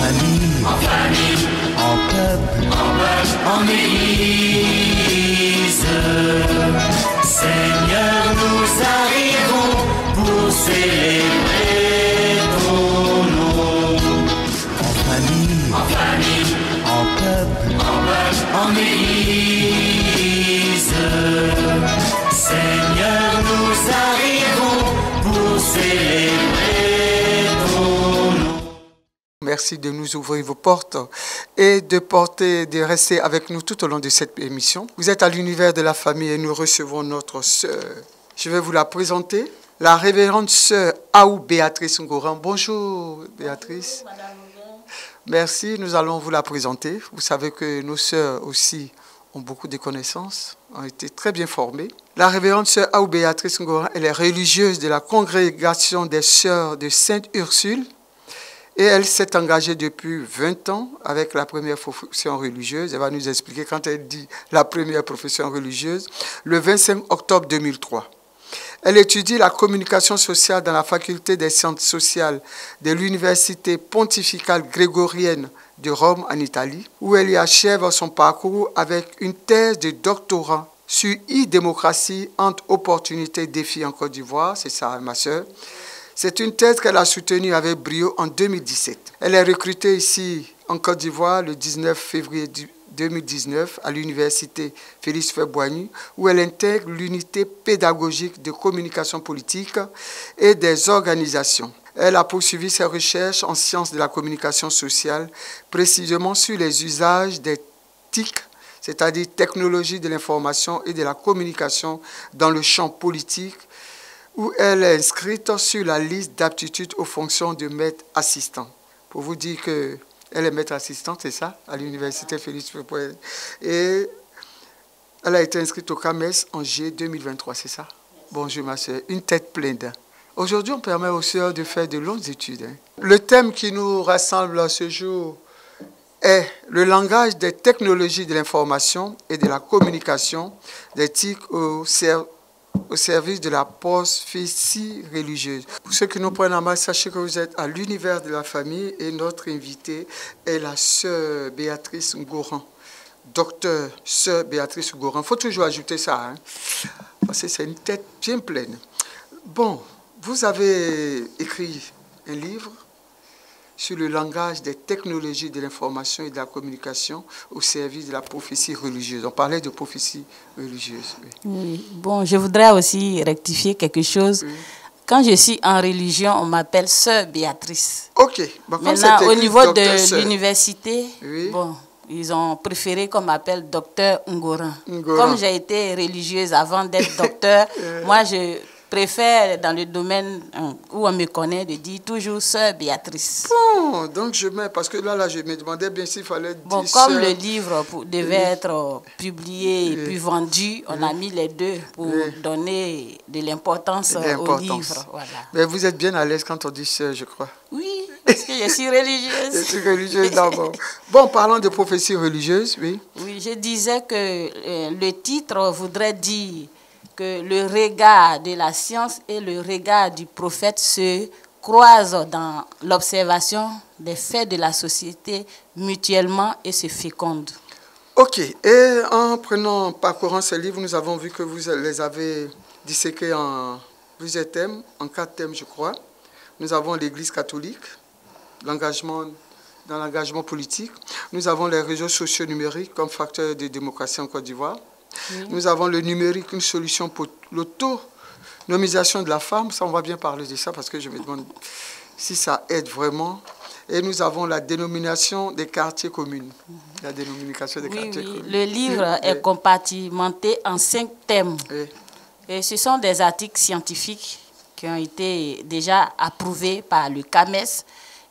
famille, en peuple, en église. Seigneur, nous arrivons pour célébrer ton nom. En famille, en peuple, en église. Seigneur, nous arrivons pour célébrer ton nom. Merci de nous ouvrir vos portes et de rester avec nous tout au long de cette émission. Vous êtes à l'univers de la famille et nous recevons notre sœur. Je vais vous la présenter, la révérende sœur Aou Béatrice Ngoran. Bonjour Béatrice. Bonjour, Madame. Merci, nous allons vous la présenter. Vous savez que nos sœurs aussi ont beaucoup de connaissances, ont été très bien formées. La révérende sœur Aou Béatrice Ngoran, elle est religieuse de la congrégation des sœurs de Sainte Ursule. Et elle s'est engagée depuis 20 ans avec la première profession religieuse. Elle va nous expliquer quand elle dit la première profession religieuse, le 25 octobre 2003. Elle étudie la communication sociale dans la faculté des sciences sociales de l'université pontificale grégorienne de Rome en Italie, où elle y achève son parcours avec une thèse de doctorat sur e-démocratie entre opportunités et défis en Côte d'Ivoire. C'est ça, ma sœur. C'est une thèse qu'elle a soutenue avec brio en 2017. Elle est recrutée ici en Côte d'Ivoire le 19 février 2019 à l'université Félix Faure-Boigny, où elle intègre l'unité pédagogique de communication politique et des organisations. Elle a poursuivi ses recherches en sciences de la communication sociale, précisément sur les usages des TIC, c'est-à-dire technologies de l'information et de la communication dans le champ politique, où elle est inscrite sur la liste d'aptitude aux fonctions de maître assistant. Pour vous dire qu'elle est maître assistante, c'est ça, à l'université Félix Faure-Boigny. Et elle a été inscrite au CAMES en juillet 2023, c'est ça? Bonjour ma soeur, une tête pleine. Aujourd'hui, on permet aux sœurs de faire de longues études. Le thème qui nous rassemble à ce jour est le langage des technologies de l'information et de la communication, des TIC au service de la prophétie religieuse. Pour ceux qui nous prennent en main, sachez que vous êtes à l'univers de la famille et notre invitée est la sœur Béatrice Ngoran. Docteur sœur Béatrice Ngoran. Il faut toujours ajouter ça, hein, parce que c'est une tête bien pleine. Bon, vous avez écrit un livre sur le langage des technologies de l'information et de la communication au service de la prophétie religieuse. On parlait de prophétie religieuse. Oui. Oui. Bon, je voudrais aussi rectifier quelque chose. Oui. Quand je suis en religion, on m'appelle sœur Béatrice. Ok. Bon, maintenant, au niveau de l'université, oui. Bon, ils ont préféré qu'on m'appelle docteur Ngoran. Comme j'ai été religieuse avant d'être docteur, moi je préfère dans le domaine où on me connaît de dire toujours sœur Béatrice. Bon, donc je mets, parce que là je me demandais bien s'il fallait dire comme sœur. le livre devait être publié et puis vendu, on a mis les deux pour donner de l'importance au livre. Voilà. Mais vous êtes bien à l'aise quand on dit sœur, je crois. Oui, parce que je suis religieuse. Je suis religieuse d'abord. Bon, parlons de prophétie religieuse, oui. Oui, je disais que le titre voudrait dire que le regard de la science et le regard du prophète se croisent dans l'observation des faits de la société mutuellement et se fécondent. Ok, et en parcourant ces livres, nous avons vu que vous les avez disséqués en plusieurs thèmes, en 4 thèmes je crois. Nous avons l'Église catholique, l'engagement dans l'engagement politique. Nous avons les réseaux sociaux numériques comme facteur de démocratie en Côte d'Ivoire. Oui. Nous avons le numérique, une solution pour l'autonomisation de la femme. Ça, on va bien parler de ça parce que je me demande si ça aide vraiment. Et nous avons la dénomination des quartiers communs. La dénomination des quartiers communs. Le livre est compartimenté en 5 thèmes. Et ce sont des articles scientifiques qui ont été déjà approuvés par le CAMES.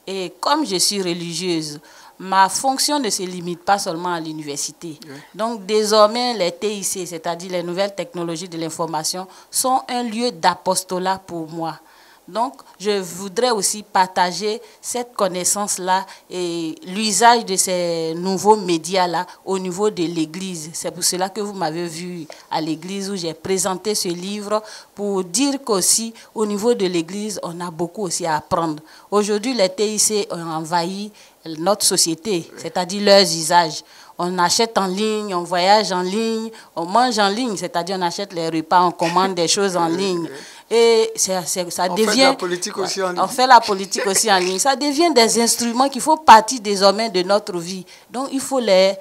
Et comme je suis religieuse, ma fonction ne se limite pas seulement à l'université. Oui. Donc, désormais, les TIC, c'est-à-dire les nouvelles technologies de l'information, sont un lieu d'apostolat pour moi. Donc, je voudrais aussi partager cette connaissance-là et l'usage de ces nouveaux médias-là au niveau de l'Église. C'est pour cela que vous m'avez vu à l'Église où j'ai présenté ce livre pour dire qu'aussi, au niveau de l'Église, on a beaucoup aussi à apprendre. Aujourd'hui, les TIC ont envahi notre société, c'est-à-dire leurs usages. On achète en ligne, on voyage en ligne, on mange en ligne, c'est-à-dire on achète les repas, on commande des choses en ligne. Et ça devient... On fait la politique aussi en ligne. On fait la politique aussi en ligne. Ça devient des instruments qui font partie désormais de notre vie. Donc il faut les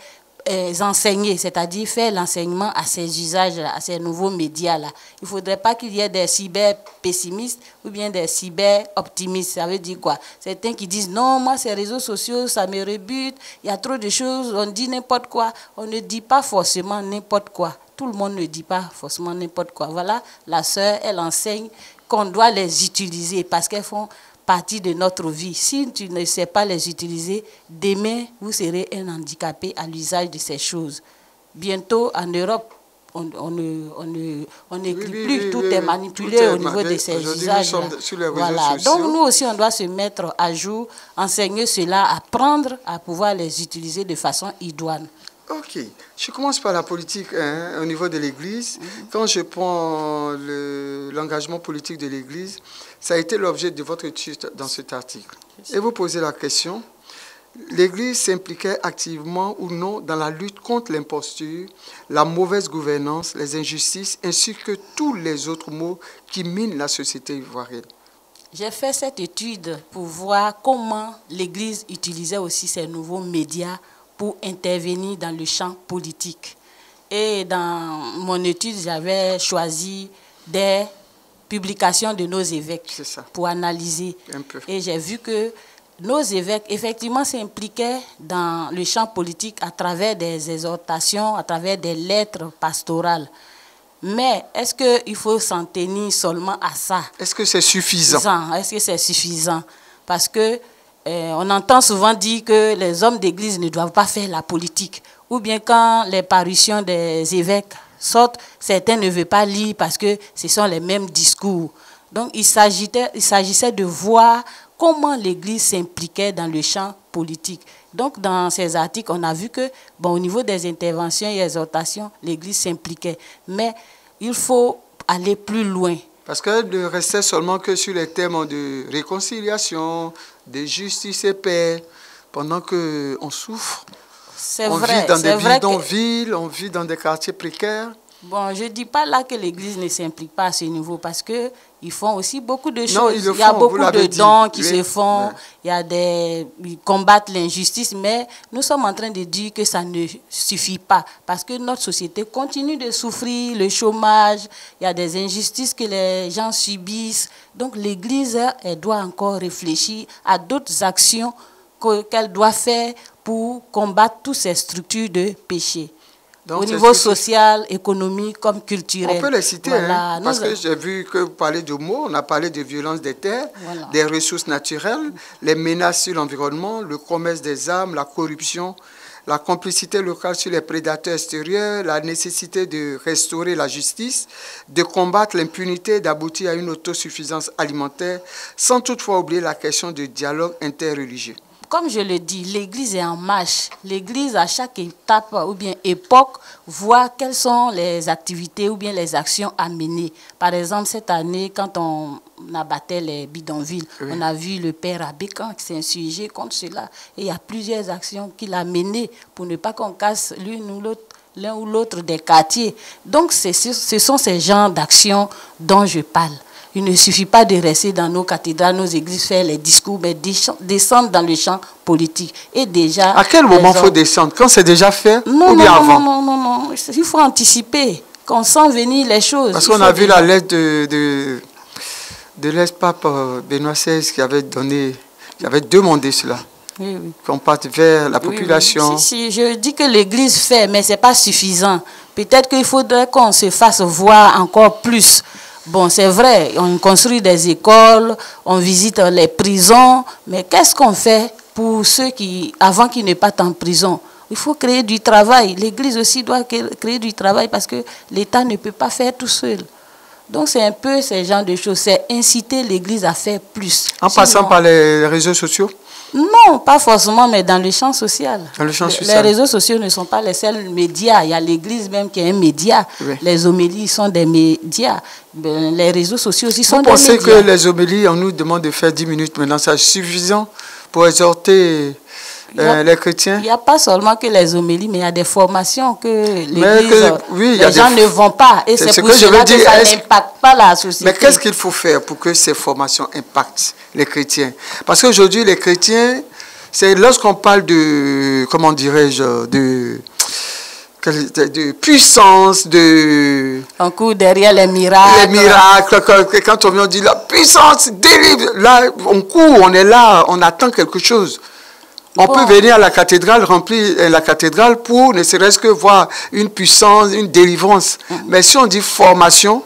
enseigner, c'est-à-dire faire l'enseignement à ces usages, à ces nouveaux médias-là. Il ne faudrait pas qu'il y ait des cyber-pessimistes ou bien des cyber-optimistes. Ça veut dire quoi? Certains qui disent non, moi ces réseaux sociaux, ça me rebute, il y a trop de choses, on dit n'importe quoi. On ne dit pas forcément n'importe quoi. Tout le monde ne dit pas forcément n'importe quoi. Voilà, la sœur, elle enseigne qu'on doit les utiliser parce qu'elles font partie de notre vie. Si tu ne sais pas les utiliser, demain, vous serez un handicapé à l'usage de ces choses. Bientôt, en Europe, on n'écrit plus, tout est manipulé au niveau de ces usages. Voilà. Donc, nous aussi, on doit se mettre à jour, enseigner cela, apprendre à pouvoir les utiliser de façon idoine. Ok. Je commence par la politique au niveau de l'Église. Quand je prends l'engagement politique de l'Église, ça a été l'objet de votre étude dans cet article. Et vous posez la question, l'Église s'impliquait activement ou non dans la lutte contre l'imposture, la mauvaise gouvernance, les injustices, ainsi que tous les autres maux qui minent la société ivoirienne. J'ai fait cette étude pour voir comment l'Église utilisait aussi ces nouveaux médias pour intervenir dans le champ politique. Et dans mon étude, j'avais choisi des publications de nos évêques pour analyser. Un peu. Et j'ai vu que nos évêques, effectivement, s'impliquaient dans le champ politique à travers des exhortations, à travers des lettres pastorales. Mais est-ce qu'il faut s'en tenir seulement à ça? Est-ce que c'est suffisant? Est-ce que c'est suffisant? Parce que on entend souvent dire que les hommes d'église ne doivent pas faire la politique. Ou bien quand les parutions des évêques sortent, certains ne veulent pas lire parce que ce sont les mêmes discours. Donc il s'agissait de voir comment l'église s'impliquait dans le champ politique. Donc dans ces articles, on a vu que au niveau des interventions et exhortations, l'église s'impliquait. Mais il faut aller plus loin. Parce qu'elle ne restait seulement que sur les thèmes de réconciliation, de justice et paix, pendant qu'on souffre. On vit dans des bidonvilles, on vit dans des quartiers précaires. Bon, je ne dis pas là que l'Église ne s'implique pas à ce niveau, parce qu'ils font aussi beaucoup de choses. Il y a beaucoup de dons qui se font, ils combattent l'injustice, mais nous sommes en train de dire que ça ne suffit pas, parce que notre société continue de souffrir, le chômage, il y a des injustices que les gens subissent. Donc l'Église, elle doit encore réfléchir à d'autres actions qu'elle doit faire pour combattre toutes ces structures de péché. Donc, au niveau social, économique, comme culturel. On peut les citer, voilà. Parce que j'ai vu que vous parlez de mots, on a parlé de violence des terres, des ressources naturelles, les menaces sur l'environnement, le commerce des armes, la corruption, la complicité locale sur les prédateurs extérieurs, la nécessité de restaurer la justice, de combattre l'impunité, d'aboutir à une autosuffisance alimentaire, sans toutefois oublier la question du dialogue interreligieux. Comme je le dis, l'Église est en marche. L'Église, à chaque étape ou bien époque, voit quelles sont les activités ou bien les actions à mener. Par exemple, cette année, quand on abattait les bidonvilles, on a vu le père Abékan qui s'est insurgé contre cela. Et il y a plusieurs actions qu'il a menées pour ne pas qu'on casse l'un ou l'autre des quartiers. Donc, ce sont ces genres d'actions dont je parle. Il ne suffit pas de rester dans nos cathédrales, nos églises, faire les discours, mais descendre dans le champ politique. Et déjà... À quel moment il faut descendre? Quand c'est déjà fait ou bien avant? Non. Il faut anticiper, qu'on sent venir les choses. Parce qu'on a vu la lettre de l'ex-pape Benoît XVI qui avait demandé cela. Oui. Qu'on parte vers la population. Si, je dis que l'Église fait, mais ce n'est pas suffisant. Peut-être qu'il faudrait qu'on se fasse voir encore plus. Bon, c'est vrai, on construit des écoles, on visite les prisons, mais qu'est-ce qu'on fait pour ceux avant qu'ils ne partent en prison? Il faut créer du travail. L'Église aussi doit créer du travail parce que l'État ne peut pas faire tout seul. Donc c'est un peu ce genre de choses, c'est inciter l'Église à faire plus. En passant par les réseaux sociaux? Non, pas forcément, mais dans le champ social. Dans le champ social. Les réseaux sociaux ne sont pas les seuls médias. Il y a l'Église même qui est un média. Oui. Les homélies sont des médias. Les réseaux sociaux aussi sont des médias. Vous pensez que les homélies, on nous demande de faire 10 minutes maintenant, c'est suffisant pour exhorter les chrétiens? Il n'y a pas seulement que les homélies, mais il y a des formations que l'Église, les gens ne vont pas. Et c'est pour cela que ça n'impacte pas la société. Mais qu'est-ce qu'il faut faire pour que ces formations impactent les chrétiens? Parce qu'aujourd'hui, les chrétiens, c'est lorsqu'on parle de, comment dirais-je, de puissance, on court derrière les miracles. Les miracles, quand on vient, on dit la puissance délivre. Là, on court, on est là, on attend quelque chose. On peut venir à la cathédrale, remplir la cathédrale pour ne serait-ce que voir une puissance, une délivrance. Mais si on dit formation,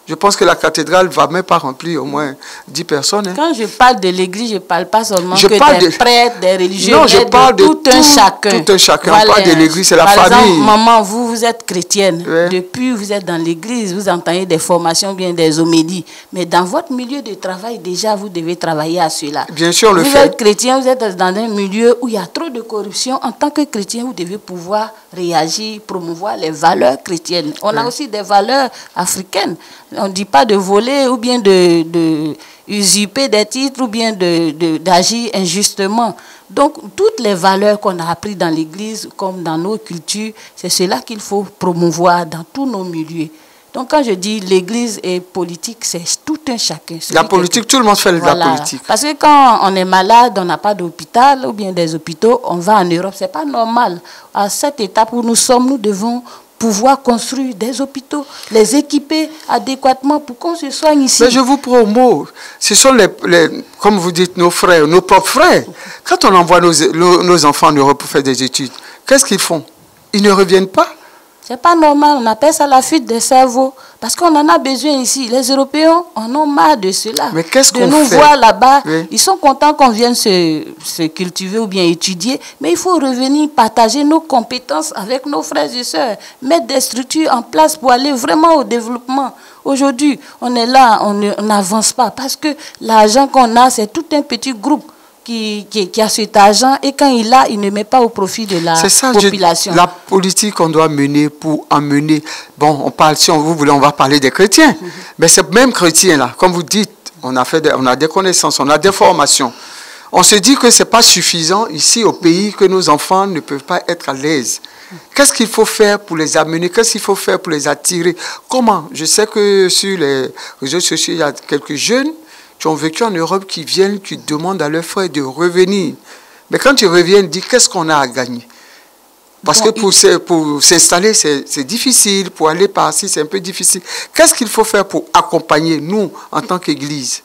je pense que la cathédrale ne va même pas remplir au moins 10 personnes. Hein. Quand je parle de l'Église, je ne parle pas seulement des prêtres, des religieux, non, je parle de tout un chacun. Tout un chacun. Voilà. On parle de l'Église, c'est la Par famille. exemple, maman, vous êtes chrétienne. Ouais. Depuis, vous êtes dans l'Église, vous entendez des formations, bien des homélies. Mais dans votre milieu de travail, déjà, vous devez travailler à cela. Bien sûr, on le fait. Vous êtes chrétien, vous êtes dans un milieu où il y a trop de corruption. En tant que chrétien, vous devez pouvoir réagir, promouvoir les valeurs chrétiennes. On a aussi des valeurs africaines. On ne dit pas de voler ou bien de usurper des titres ou bien d'agir injustement. Donc, toutes les valeurs qu'on a apprises dans l'Église, comme dans nos cultures, c'est cela qu'il faut promouvoir dans tous nos milieux. Donc, quand je dis l'Église est politique, c'est tout un chacun. La politique, tout le monde fait de la politique. Parce que quand on est malade, on n'a pas d'hôpital ou bien des hôpitaux, on va en Europe, c'est pas normal. À cette étape où nous sommes, nous devons pouvoir construire des hôpitaux, les équiper adéquatement pour qu'on se soigne ici. Mais je vous promeus, ce sont comme vous dites, nos frères, nos propres frères. Quand on envoie nos enfants en Europe pour faire des études, qu'est-ce qu'ils font? Ils ne reviennent pas? C'est pas normal, on appelle ça la fuite des cerveaux. Parce qu'on en a besoin ici. Les Européens en ont marre de cela. Mais qu'est-ce qu'on fait? De nous voir là-bas. Oui. Ils sont contents qu'on vienne se cultiver ou bien étudier. Mais il faut revenir partager nos compétences avec nos frères et sœurs. Mettre des structures en place pour aller vraiment au développement. Aujourd'hui, on est là, on n'avance pas. Parce que l'argent qu'on a, c'est tout un petit groupe qui a cet argent et quand il ne met pas au profit de la population. La politique qu'on doit mener pour emmener, bon, on parle, si vous voulez, on va parler des chrétiens, mais ces mêmes chrétiens-là, comme vous dites, on a des connaissances, on a des formations. On se dit que ce n'est pas suffisant ici au pays, que nos enfants ne peuvent pas être à l'aise. Qu'est-ce qu'il faut faire pour les amener? Qu'est-ce qu'il faut faire pour les attirer? Comment? Je sais que sur les réseaux sociaux, il y a quelques jeunes qui ont vécu en Europe, qui viennent, qui demandent à leurs frères de revenir. Mais quand ils reviennent, ils disent qu'est-ce qu'on a à gagner? Parce que pour s'installer, c'est difficile. Pour aller par-ci, c'est un peu difficile. Qu'est-ce qu'il faut faire pour accompagner, nous, en tant qu'Église?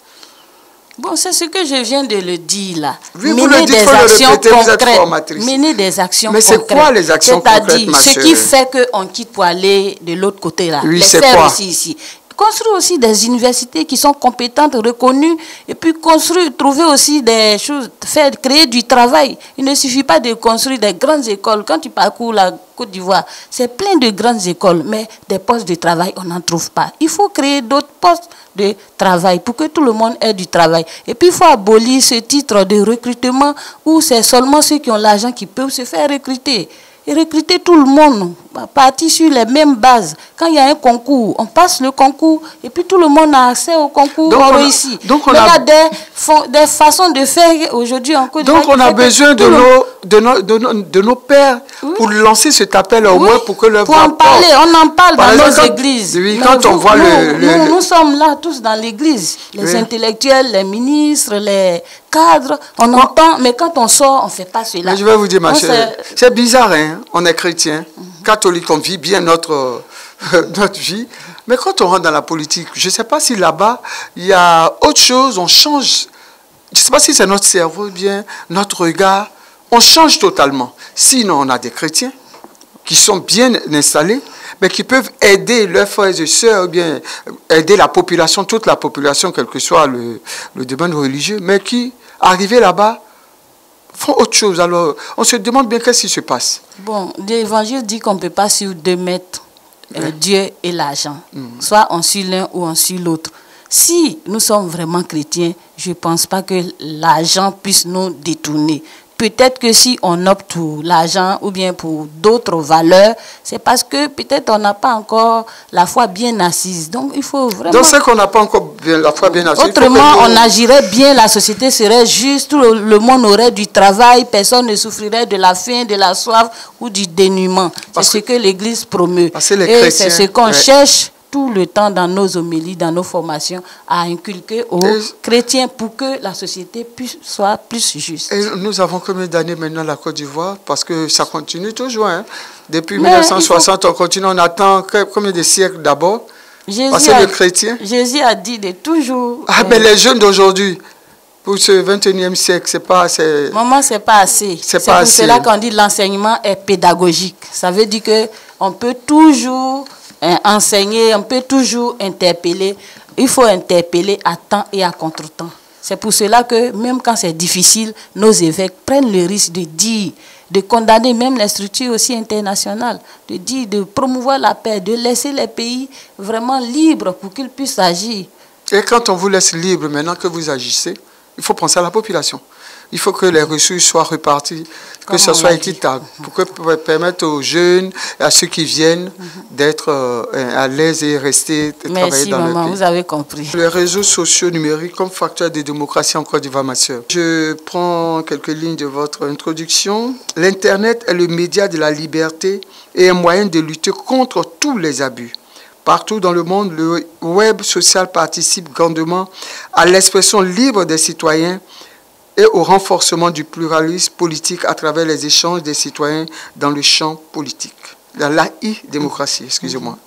Bon, c'est ce que je viens de le dire là. Oui, mener des actions concrètes. Mener des actions concrètes. Mais c'est quoi les actions concrètes, ma sœur? Ce qui fait qu'on quitte pour aller de l'autre côté là. Oui, les c'est faire quoi? aussi ici. Construire aussi des universités qui sont compétentes, reconnues, et puis trouver aussi des choses, créer du travail. Il ne suffit pas de construire des grandes écoles. Quand tu parcours la Côte d'Ivoire, c'est plein de grandes écoles, mais des postes de travail, on n'en trouve pas. Il faut créer d'autres postes de travail pour que tout le monde ait du travail. Et puis il faut abolir ce titre de recrutement où c'est seulement ceux qui ont l'argent qui peuvent se faire recruter. Et recruter tout le monde, partir sur les mêmes bases. Quand il y a un concours, on passe le concours et puis tout le monde a accès au concours. Donc on réussit. Donc on a des façons de faire aujourd'hui en Côte d'Ivoire. Donc on a besoin de nos pères pour lancer cet appel au moins pour que leur voix porte. On en parle dans nos églises. Oui, quand on voit nous sommes là tous dans l'église. Les intellectuels, les ministres, les cadres, on entend, mais quand on sort, on ne fait pas cela. Mais je vais vous dire, ma chère, c'est bizarre, hein? On est chrétien, catholique, on vit bien notre vie, mais quand on rentre dans la politique, je ne sais pas si là-bas, il y a autre chose, on change. Je ne sais pas si c'est notre cerveau, bien notre regard, on change totalement. Sinon, on a des chrétiens qui sont bien installés, mais qui peuvent aider leurs frères et sœurs, ou bien aider la population, toute la population, quel que soit le domaine religieux, mais qui, arrivés là-bas, font autre chose. Alors, on se demande bien qu'est-ce qui se passe. Bon, l'évangile dit qu'on ne peut pas sur 2 mètres Dieu et l'argent. Soit on suit l'un ou on suit l'autre. Si nous sommes vraiment chrétiens, je ne pense pas que l'argent puisse nous détourner. Peut-être que si on opte pour l'argent ou bien pour d'autres valeurs, c'est parce que peut-être on n'a pas encore la foi bien assise. Donc il faut vraiment... Donc c'est qu'on n'a pas encore la foi bien assise. Autrement, on agirait bien, la société serait juste, tout le monde aurait du travail, personne ne souffrirait de la faim, de la soif ou du dénuement. C'est ce que l'Église promeut. Et c'est ce qu'on cherche tout le temps dans nos homélies, dans nos formations, à inculquer aux chrétiens pour que la société soit plus juste. Et nous avons combien d'années maintenant la Côte d'Ivoire? Parce que ça continue toujours. Hein? Depuis 1960, on continue. On attend combien de siècles d'abord? Parce que les chrétiens... Jésus a dit de toujours... Ah, mais les jeunes d'aujourd'hui, pour ce 21e siècle, c'est pas assez... Maman, c'est pas assez. C'est pour cela qu'on dit l'enseignement est pédagogique. Ça veut dire qu'on peut toujours... enseigner, on peut toujours interpeller. Il faut interpeller à temps et à contre-temps. C'est pour cela que même quand c'est difficile, nos évêques prennent le risque de dire, de condamner même les structures aussi internationales, de dire, de promouvoir la paix, de laisser les pays vraiment libres pour qu'ils puissent agir. Et quand on vous laisse libre, maintenant que vous agissez, il faut penser à la population. Il faut que les ressources soient reparties, que ce soit équitable, pour permettre aux jeunes, à ceux qui viennent, d'être à l'aise et rester travailler dans le pays. Vous avez compris. Les réseaux sociaux numériques comme facteur de démocratie en Côte d'Ivoire, ma soeur. Je prends quelques lignes de votre introduction. L'Internet est le média de la liberté et un moyen de lutter contre tous les abus. Partout dans le monde, le web social participe grandement à l'expression libre des citoyens et au renforcement du pluralisme politique à travers les échanges des citoyens dans le champ politique. La e-démocratie, excusez-moi.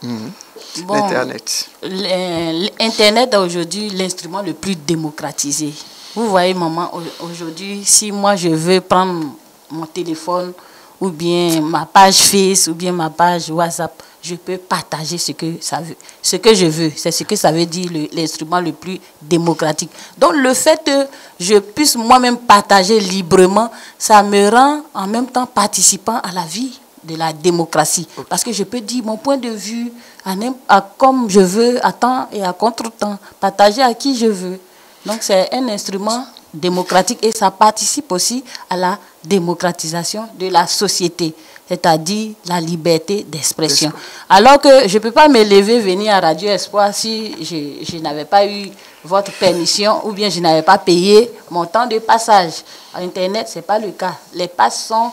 Bon, l'Internet. L'Internet est aujourd'hui l'instrument le plus démocratisé. Vous voyez, maman, aujourd'hui, si moi je veux prendre mon téléphone ou bien ma page Facebook ou bien ma page WhatsApp, je peux partager ce que je veux. C'est ce que ça veut dire l'instrument le plus démocratique. Donc le fait que je puisse moi-même partager librement, ça me rend en même temps participant à la vie de la démocratie. Parce que je peux dire mon point de vue comme je veux, à temps et à contre-temps, partager à qui je veux. Donc c'est un instrument démocratique et ça participe aussi à la démocratisation de la société, c'est-à-dire la liberté d'expression. Alors que je ne peux pas me lever, venir à Radio Espoir si je n'avais pas eu votre permission ou bien je n'avais pas payé mon temps de passage. À Internet, ce n'est pas le cas. Les passes sont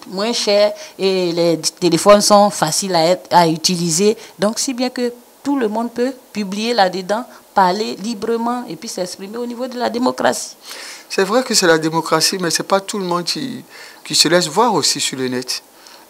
moins chers et les téléphones sont faciles à utiliser. Donc, si bien que tout le monde peut publier là-dedans, parler librement et puis s'exprimer au niveau de la démocratie. C'est vrai que c'est la démocratie, mais ce n'est pas tout le monde qui se laisse voir aussi sur le net.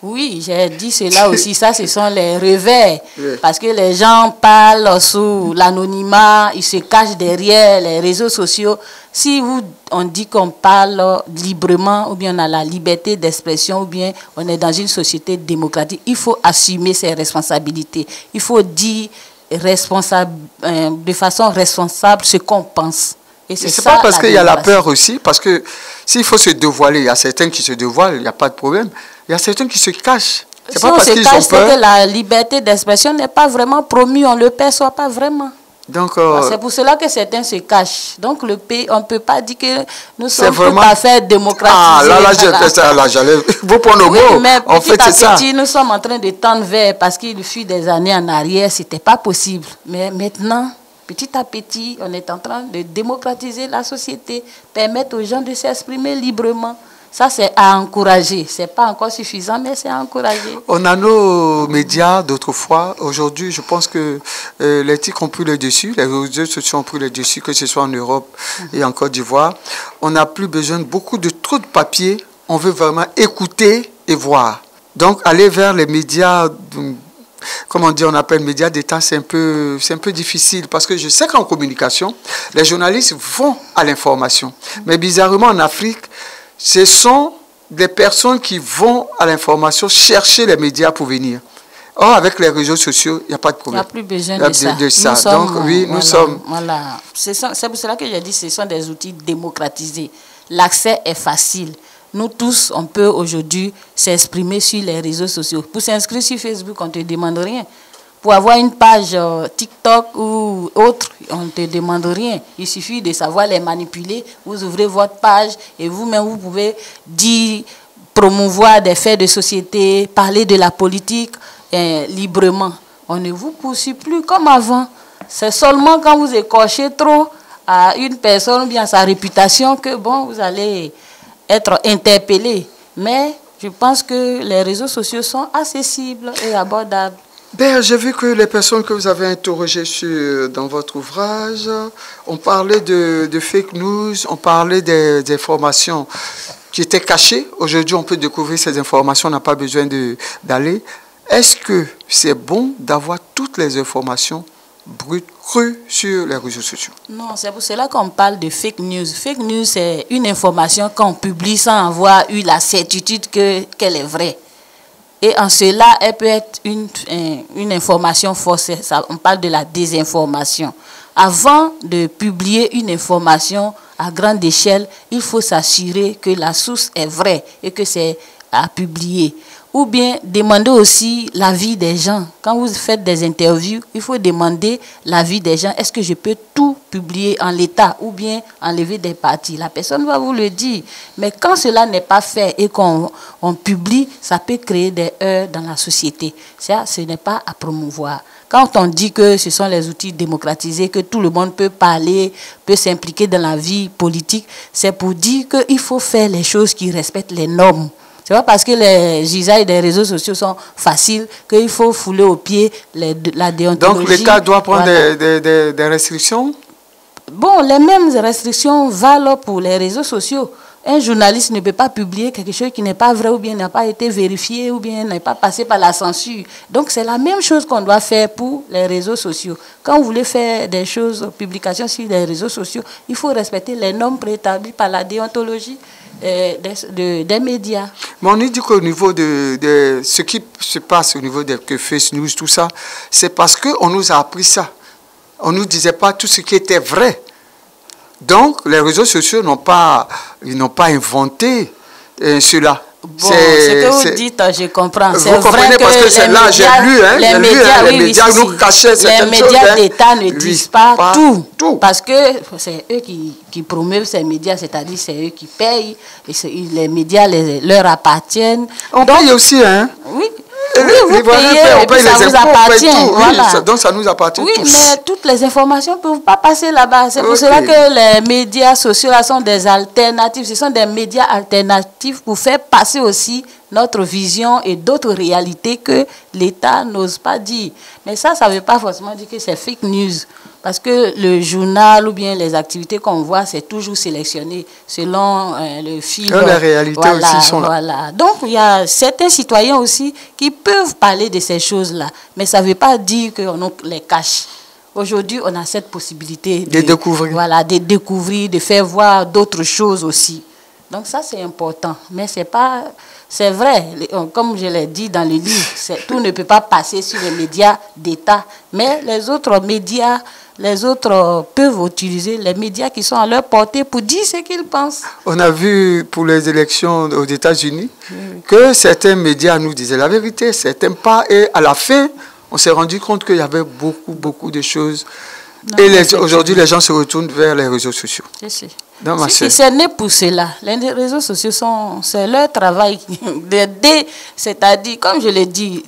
Oui, j'ai dit cela aussi. Ça, ce sont les revers. Oui. Parce que les gens parlent sous l'anonymat, ils se cachent derrière les réseaux sociaux. Si on dit qu'on parle librement, ou bien on a la liberté d'expression, ou bien on est dans une société démocratique, il faut assumer ses responsabilités. Il faut dire de façon responsable ce qu'on pense. Et c'est pas parce qu'il y a la peur aussi, parce que s'il faut se dévoiler, il y a certains qui se dévoilent, il n'y a pas de problème. Il y a certains qui se cachent. C'est pas parce qu'ils ont peur. C'est que la liberté d'expression n'est pas vraiment promue, on ne le perçoit pas vraiment. C'est pour cela que certains se cachent. Donc le pays, on ne peut pas dire que nous sommes tout à fait démocratisés. Ah, là, j'allais vous prendre au mot. Mais petit à petit, nous sommes en train de tendre vers, parce qu'il fut des années en arrière, ce n'était pas possible. Mais maintenant, petit à petit, on est en train de démocratiser la société, permettre aux gens de s'exprimer librement. Ça, c'est à encourager. Ce n'est pas encore suffisant, mais c'est à encourager. On a nos médias d'autrefois. Aujourd'hui, je pense que les titres ont pris le dessus. Les réseaux sociaux ont pris le dessus, que ce soit en Europe et en Côte d'Ivoire. On n'a plus besoin de beaucoup de trop de papier. On veut vraiment écouter et voir. Donc, aller vers les médias... Comment dire, on appelle médias d'État, c'est un peu difficile parce que je sais qu'en communication, les journalistes vont à l'information. Mais bizarrement, en Afrique, ce sont des personnes qui vont à l'information chercher les médias pour venir. Or, avec les réseaux sociaux, il n'y a pas de problème. Il n'y a plus besoin de ça. Donc, oui, nous sommes... Voilà. C'est pour cela que j'ai dit que ce sont des outils démocratisés. L'accès est facile. nous tous, on peut aujourd'hui s'exprimer sur les réseaux sociaux. Pour s'inscrire sur Facebook, on ne te demande rien. Pour avoir une page TikTok ou autre, on ne te demande rien. Il suffit de savoir les manipuler. Vous ouvrez votre page et vous-même, vous pouvez dire, promouvoir des faits de société, parler de la politique librement. On ne vous poursuit plus comme avant. C'est seulement quand vous écorchez trop à une personne ou bien à sa réputation que bon, vous allez être interpellé. Mais je pense que les réseaux sociaux sont accessibles et abordables. Ben, j'ai vu que les personnes que vous avez interrogées dans votre ouvrage, on parlait de fake news, on parlait des informations qui étaient cachées. Aujourd'hui, on peut découvrir ces informations, on n'a pas besoin d'aller. Est-ce que c'est bon d'avoir toutes les informations brutes, crues sur les réseaux sociaux? Non, c'est pour cela qu'on parle de fake news. Fake news, c'est une information qu'on publie sans avoir eu la certitude qu'elle est vraie. Et en cela, elle peut être une information fausse. On parle de la désinformation. Avant de publier une information à grande échelle, il faut s'assurer que la source est vraie et que c'est à publier. Ou bien demander aussi l'avis des gens. Quand vous faites des interviews, il faut demander l'avis des gens. Est-ce que je peux tout publier en l'état ou bien enlever des parties? La personne va vous le dire. Mais quand cela n'est pas fait et qu'on publie, ça peut créer des heurts dans la société. Ça, ce n'est pas à promouvoir. Quand on dit que ce sont les outils démocratisés, que tout le monde peut parler, peut s'impliquer dans la vie politique, c'est pour dire qu'il faut faire les choses qui respectent les normes. Ce n'est pas parce que les usages des réseaux sociaux sont faciles qu'il faut fouler aux pieds la déontologie. Donc l'État doit prendre des restrictions? Bon, les mêmes restrictions valent pour les réseaux sociaux. Un journaliste ne peut pas publier quelque chose qui n'est pas vrai ou bien n'a pas été vérifié ou bien n'est pas passé par la censure. Donc c'est la même chose qu'on doit faire pour les réseaux sociaux. Quand vous voulez faire des choses, publications sur les réseaux sociaux, il faut respecter les normes préétablies par la déontologie des médias. Mais on dit qu'au niveau de ce qui se passe au niveau de Fake News, tout ça, c'est parce qu'on nous a appris ça. On ne nous disait pas tout ce qui était vrai. Donc, les réseaux sociaux n'ont pas inventé cela. Bon, ce que vous dites, je comprends. C'est vrai parce que c'est là, j'ai lu, les médias nous cachaient certaines choses. Les médias d'État ne disent pas tout. Parce que c'est eux qui promeuvent ces médias, c'est-à-dire c'est eux qui payent. Et les médias leur appartiennent. On paye aussi, hein? Oui. Oui, vous payez, et puis ça vous appartient. Voilà. Donc ça nous appartient tous. Oui, mais toutes les informations ne peuvent pas passer là-bas. C'est pour cela que les médias sociaux là sont des alternatives. Ce sont des médias alternatifs pour faire passer aussi notre vision et d'autres réalités que l'État n'ose pas dire. Mais ça ne veut pas forcément dire que c'est fake news. Parce que le journal ou bien les activités qu'on voit, c'est toujours sélectionné selon le fil. Les réalités aussi sont là. Voilà. Donc, il y a certains citoyens aussi qui peuvent parler de ces choses-là. Mais ça ne veut pas dire qu'on les cache. Aujourd'hui, on a cette possibilité de découvrir. Voilà, de découvrir, de faire voir d'autres choses aussi. Donc ça, c'est important. Mais c'est pas... C'est vrai, comme je l'ai dit dans le livre, tout ne peut pas passer sur les médias d'État. Mais les autres médias, les autres peuvent utiliser les médias qui sont à leur portée pour dire ce qu'ils pensent. On a vu pour les élections aux États-Unis que certains médias nous disaient la vérité, certains pas. Et à la fin, on s'est rendu compte qu'il y avait beaucoup de choses. Non, et aujourd'hui, les gens se retournent vers les réseaux sociaux. C'est né pour cela. Les réseaux sociaux, c'est leur travail d'aider. C'est-à-dire, comme je l'ai dit,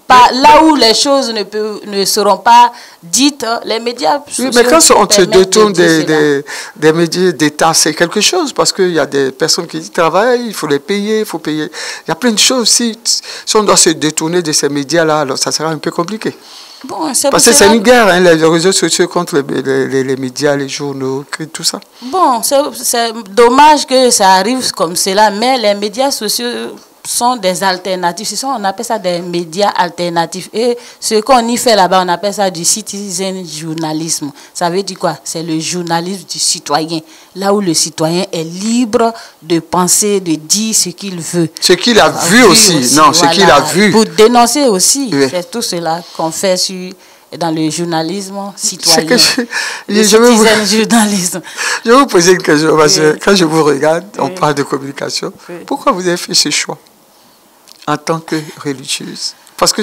là où les choses ne seront pas dites, les médias sociaux... Oui, mais quand on se détourne des médias d'État, c'est quelque chose. Parce qu'il y a des personnes qui travaillent, il faut les payer, il faut payer. Il y a plein de choses. Si on doit se détourner de ces médias-là, alors ça sera un peu compliqué. Bon, parce que c'est une guerre, hein, les réseaux sociaux contre les médias, les journaux, tout ça. Bon, c'est dommage que ça arrive comme cela, mais les médias sociaux sont des alternatives. On appelle ça des médias alternatifs. Et ce qu'on y fait là-bas, on appelle ça du citizen journalisme. Ça veut dire quoi? C'est le journalisme du citoyen. Là où le citoyen est libre de penser, de dire ce qu'il veut. Ce qu'il a vu aussi. Non, voilà. Ce qu'il a vu. Pour dénoncer aussi. Oui. C'est tout cela qu'on fait sur dans le journalisme citoyen. Journalisme. Je vais vous poser une question, parce que quand je vous regarde, on parle de communication. Pourquoi vous avez fait ce choix en tant que religieuse? Parce que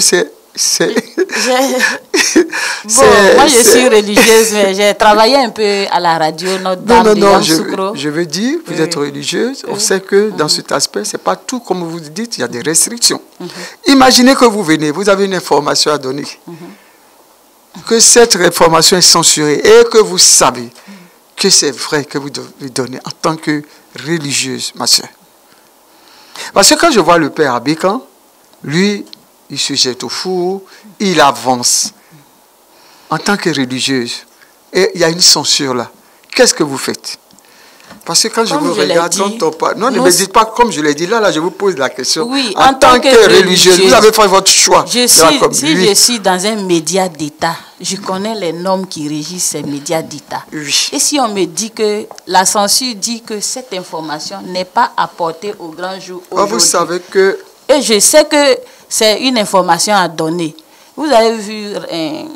moi, je suis religieuse, mais j'ai travaillé un peu à la radio Notre-Dame de Yamoussoukro. Je veux dire, vous êtes religieuse. On sait que dans cet aspect, c'est pas tout comme vous dites, il y a des restrictions. Imaginez que vous venez, vous avez une information à donner. Que cette information est censurée et que vous savez que c'est vrai que vous devez donner en tant que religieuse, ma soeur. Parce que quand je vois le père Abékan, lui, il se jette au four, il avance en tant que religieuse. Et il y a une censure là. Qu'est-ce que vous faites? Parce que quand je vous regarde, non, ne me dites pas comme je l'ai dit. Là, je vous pose la question. Oui, en tant que religieuse, vous avez fait votre choix. Si je suis dans un média d'État, je connais les normes qui régissent ces médias d'État. Oui. Et si on me dit que la censure dit que cette information n'est pas apportée au grand jour aujourd'hui, vous savez que... Et je sais que c'est une information à donner. Vous avez vu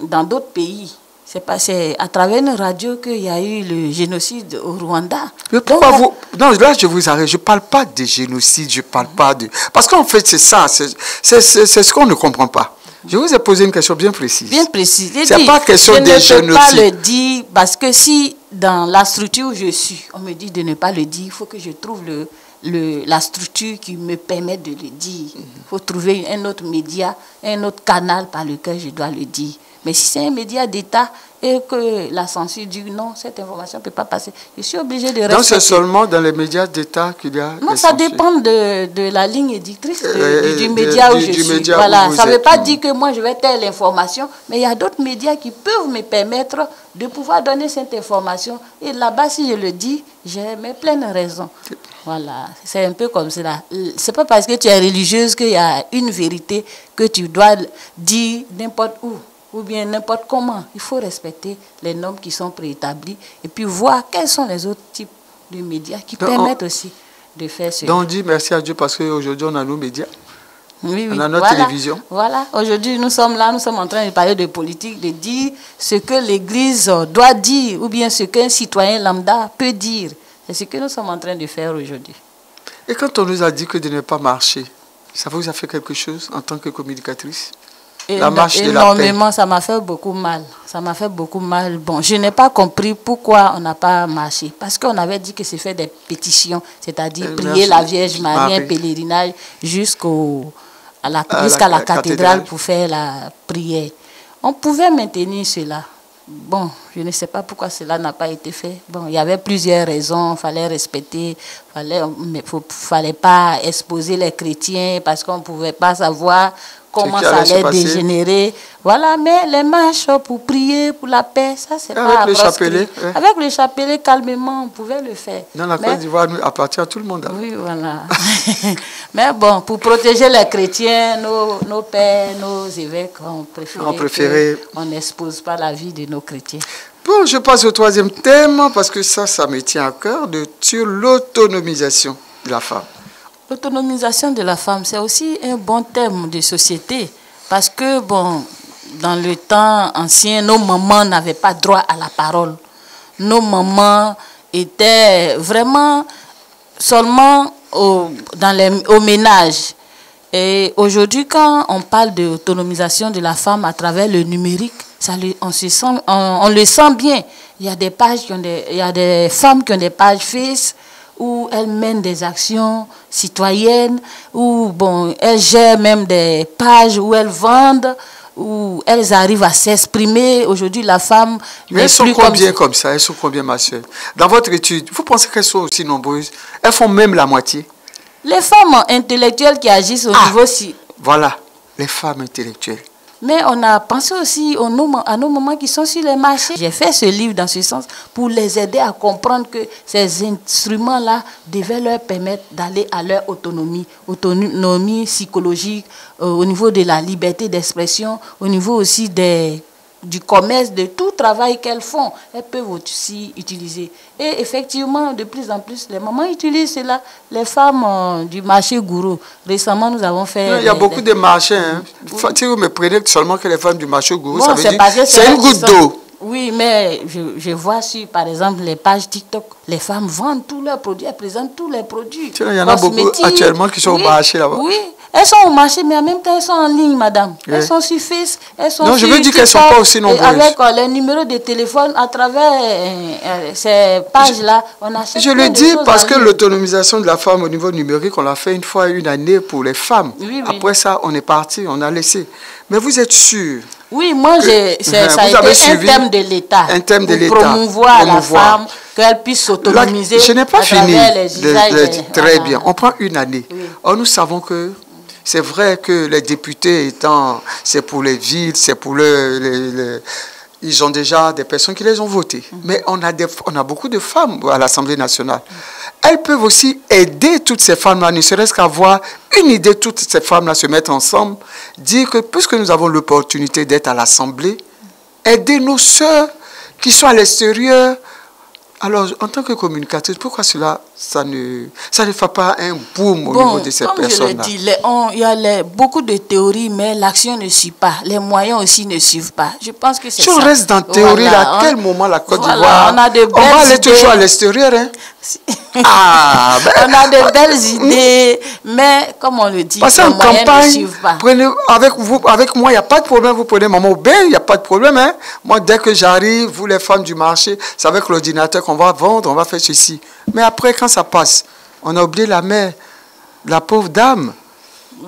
dans d'autres pays, c'est passé à travers une radio qu'il y a eu le génocide au Rwanda. Mais pourquoi vous... Non, là, je vous arrête. Je ne parle pas de génocide, je ne parle pas de... Parce qu'en fait, c'est ça, c'est ce qu'on ne comprend pas. Je vous ai posé une question bien précise. Bien précise. C'est pas question de génocide. Je ne peux pas le dire, parce que si dans la structure où je suis, on me dit de ne pas le dire, il faut que je trouve la structure qui me permet de le dire. Il faut trouver un autre média, un autre canal par lequel je dois le dire. Mais si c'est un média d'État et que la censure dit non, cette information ne peut pas passer, je suis obligée de respecter. Donc c'est seulement dans les médias d'État qu'il y a... Non, ça dépend de la ligne éditrice du média où je suis. Voilà, ça ne veut pas dire que moi je vais taire l'information, mais il y a d'autres médias qui peuvent me permettre de pouvoir donner cette information. Et là-bas, si je le dis, j'ai mes pleines raisons. Voilà, c'est un peu comme cela. C'est pas parce que tu es religieuse qu'il y a une vérité que tu dois dire n'importe où ou bien n'importe comment. Il faut respecter les normes qui sont préétablies et puis voir quels sont les autres types de médias qui permettent aussi de faire cela. Donc on dit merci à Dieu parce qu'aujourd'hui on a nos médias. Oui, on a notre télévision. Voilà, aujourd'hui nous sommes là, nous sommes en train de parler de politique, de dire ce que l'Église doit dire ou bien ce qu'un citoyen lambda peut dire. C'est ce que nous sommes en train de faire aujourd'hui. Et quand on nous a dit que de ne pas marcher, ça vous a fait quelque chose en tant que communicatrice? La marche de la paix. Ça m'a fait beaucoup mal. Ça m'a fait beaucoup mal. Bon, je n'ai pas compris pourquoi on n'a pas marché. Parce qu'on avait dit que c'est fait des pétitions, c'est-à-dire prier la Vierge Marie, un pèlerinage jusqu'à la cathédrale pour faire la prière. On pouvait maintenir cela. Bon, je ne sais pas pourquoi cela n'a pas été fait. Bon, il y avait plusieurs raisons. Il fallait respecter, fallait pas exposer les chrétiens parce qu'on ne pouvait pas savoir comment ça allait dégénérer. Voilà, mais les marches pour prier pour la paix, ça c'est pas avec le chapelet. Avec le chapelet, calmement, on pouvait le faire. Dans la Côte d'Ivoire, nous appartient à tout le monde. Hein. Oui, voilà. Mais bon, pour protéger les chrétiens, nos pères, nos évêques, on préférait on n'expose pas la vie de nos chrétiens. Bon, je passe au troisième thème, parce que ça me tient à cœur, sur l'autonomisation de la femme. L'autonomisation de la femme, c'est aussi un bon thème de société, parce que, bon, dans le temps ancien, nos mamans n'avaient pas droit à la parole. Nos mamans étaient vraiment seulement au ménage. Et aujourd'hui, quand on parle d'autonomisation de la femme à travers le numérique, on le sent bien. Il y a des pages il y a des femmes qui ont des pages Face où elles mènent des actions citoyennes, où bon, elles gèrent même des pages où elles vendent, où elles arrivent à s'exprimer. Aujourd'hui, la femme... Mais elles sont combien comme ça? Elles sont combien, ma soeur? Dans votre étude, vous pensez qu'elles sont aussi nombreuses? Elles font même la moitié? Les femmes intellectuelles qui agissent au niveau... Voilà, les femmes intellectuelles. Mais on a pensé aussi à nos mamans qui sont sur les marchés. J'ai fait ce livre dans ce sens pour les aider à comprendre que ces instruments-là devaient leur permettre d'aller à leur autonomie psychologique, au niveau de la liberté d'expression, au niveau aussi des du commerce, de tout travail qu'elles font, elles peuvent aussi utiliser. Et effectivement, de plus en plus, les mamans utilisent cela. Les femmes du marché Gourou. Récemment, nous avons fait... Il y a beaucoup de marchés. Hein. Oui. Si vous me prenez seulement que les femmes du marché Gourou, bon, ça veut dire c'est une goutte d'eau. Oui, mais je vois sur, par exemple, les pages TikTok, les femmes vendent tous leurs produits, elles présentent tous les produits. Il y en a beaucoup actuellement qui sont au marché là-bas. Oui, elles sont au marché, mais en même temps, elles sont en ligne, madame. Oui. Elles sont sur Facebook, elles sont non, sur je veux dire qu'elles ne sont pas aussi nombreuses. Avec les numéros de téléphone, à travers ces pages-là, on achète. Je le dis parce que l'autonomisation de la femme au niveau numérique, on l'a fait une année pour les femmes. Oui, oui. Après ça, on est parti, on a laissé. Mais vous êtes sûr? Oui, moi, ça a été un thème de l'État. Un thème de l'État. Promouvoir la femme, qu'elle puisse s'autonomiser. Je n'ai pas fini. Très bien. On prend une année. Oui. Or, nous savons que c'est vrai que les députés étant, c'est pour les villes, c'est pour ils ont déjà des personnes qui les ont votées. Mais on a beaucoup de femmes à l'Assemblée nationale. Elles peuvent aussi aider toutes ces femmes-là, ne serait-ce qu'avoir une idée, toutes ces femmes-là se mettre ensemble, dire que puisque nous avons l'opportunité d'être à l'Assemblée, aider nos sœurs qui sont à l'extérieur. Alors, en tant que communicatrice, pourquoi ça ne fait pas un boom au niveau de ces personnes-là? Comme je le dis, il y a beaucoup de théories, mais l'action ne suit pas. Les moyens aussi ne suivent pas. Je pense que c'est ça. Si on reste dans la théorie, à quel moment la Côte d'Ivoire, on va aller toujours à l'extérieur, hein? On a de belles idées, mais comme on le dit, les moyens ne suivent pas. Avec moi, il n'y a pas de problème. Vous prenez maman au bain, il n'y a pas de problème. Hein? Moi, dès que j'arrive, vous les femmes du marché, c'est avec l'ordinateur qu'on va vendre, on va faire ceci. Mais après, quand ça passe, on a oublié la mère, la pauvre dame.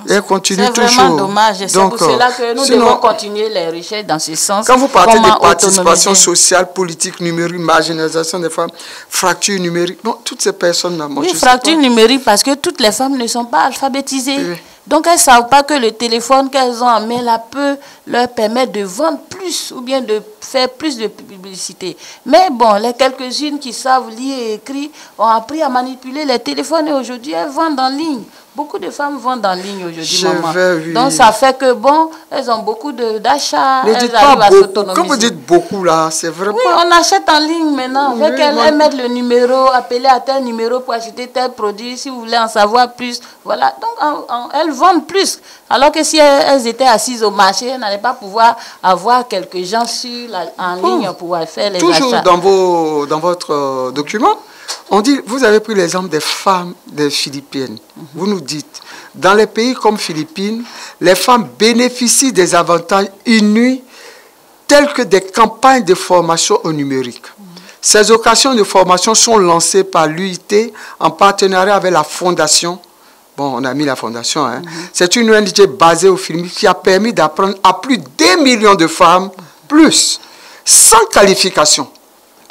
Elle continue toujours. C'est vraiment dommage. C'est pour cela que nous devons continuer les recherches dans ce sens. Quand vous parlez de participation sociale, politique, numérique, marginalisation des femmes, fracture numérique, non, toutes ces personnes-là, moi, oui, fracture numérique parce que toutes les femmes ne sont pas alphabétisées. Oui. Donc, elles ne savent pas que le téléphone qu'elles ont en main là peut leur permettre de vendre plus ou bien de faire plus de publicité. Mais bon, les quelques-unes qui savent lire et écrire ont appris à manipuler les téléphones et aujourd'hui, elles vendent en ligne. Beaucoup de femmes vendent en ligne aujourd'hui, maman. Oui. Donc, ça fait que, bon, elles ont beaucoup d'achats. Ne dites pas beaucoup. Quand vous dites beaucoup, là, c'est vraiment... Oui, on achète en ligne maintenant. Oui, elles mettent le numéro, appeler à tel numéro pour acheter tel produit. Si vous voulez en savoir plus, voilà. Donc, elles vendent plus. Alors que si elles étaient assises au marché, elles n'allaient pas pouvoir avoir quelques gens en ligne pour pouvoir faire les achats. Toujours dans votre document, on dit, vous avez pris l'exemple des femmes des Philippines. Vous nous dites, dans les pays comme Philippines, les femmes bénéficient des avantages inouïs tels que des campagnes de formation au numérique. Ces occasions de formation sont lancées par l'UIT en partenariat avec la Fondation. Bon, on a mis la Fondation. Hein. C'est une ONG basée au Philippines qui a permis d'apprendre à plus d'1 million de femmes, sans qualification,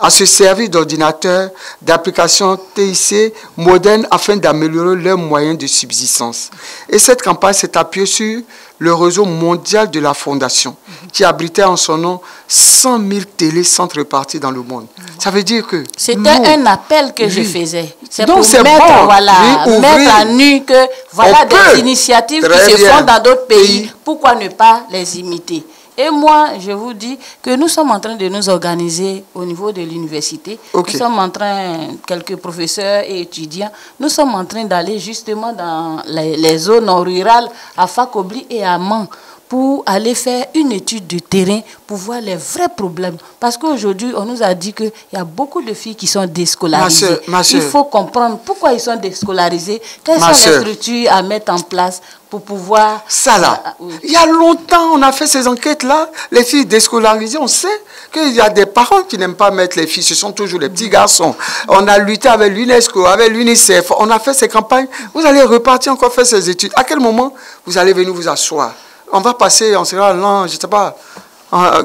à se servir d'ordinateurs, d'applications TIC modernes afin d'améliorer leurs moyens de subsistance. Et cette campagne s'est appuyée sur le réseau mondial de la Fondation, qui abritait en son nom 100 000 télécentres répartis dans le monde. Ça veut dire que... C'était un appel que je faisais. C'est pour mettre à nu que voilà des initiatives qui se font dans d'autres pays. Pourquoi ne pas les imiter? Et moi, je vous dis que nous sommes en train de nous organiser au niveau de l'université. Nous sommes en train, quelques professeurs et étudiants, nous sommes en train d'aller justement dans les zones rurales à Fakobli et à Man pour aller faire une étude de terrain pour voir les vrais problèmes. Parce qu'aujourd'hui, on nous a dit qu'il y a beaucoup de filles qui sont déscolarisées. Il faut comprendre pourquoi ils sont déscolarisés, quelles sont les structures à mettre en place pour pouvoir... Ça là, il y a longtemps, on a fait ces enquêtes-là. Les filles déscolarisées, on sait qu'il y a des parents qui n'aiment pas mettre les filles. Ce sont toujours les petits garçons. On a lutté avec l'UNESCO, avec l'UNICEF. On a fait ces campagnes. Vous allez repartir encore faire ces études. À quel moment vous allez venir vous asseoir? On va passer, on sera là, je ne sais pas,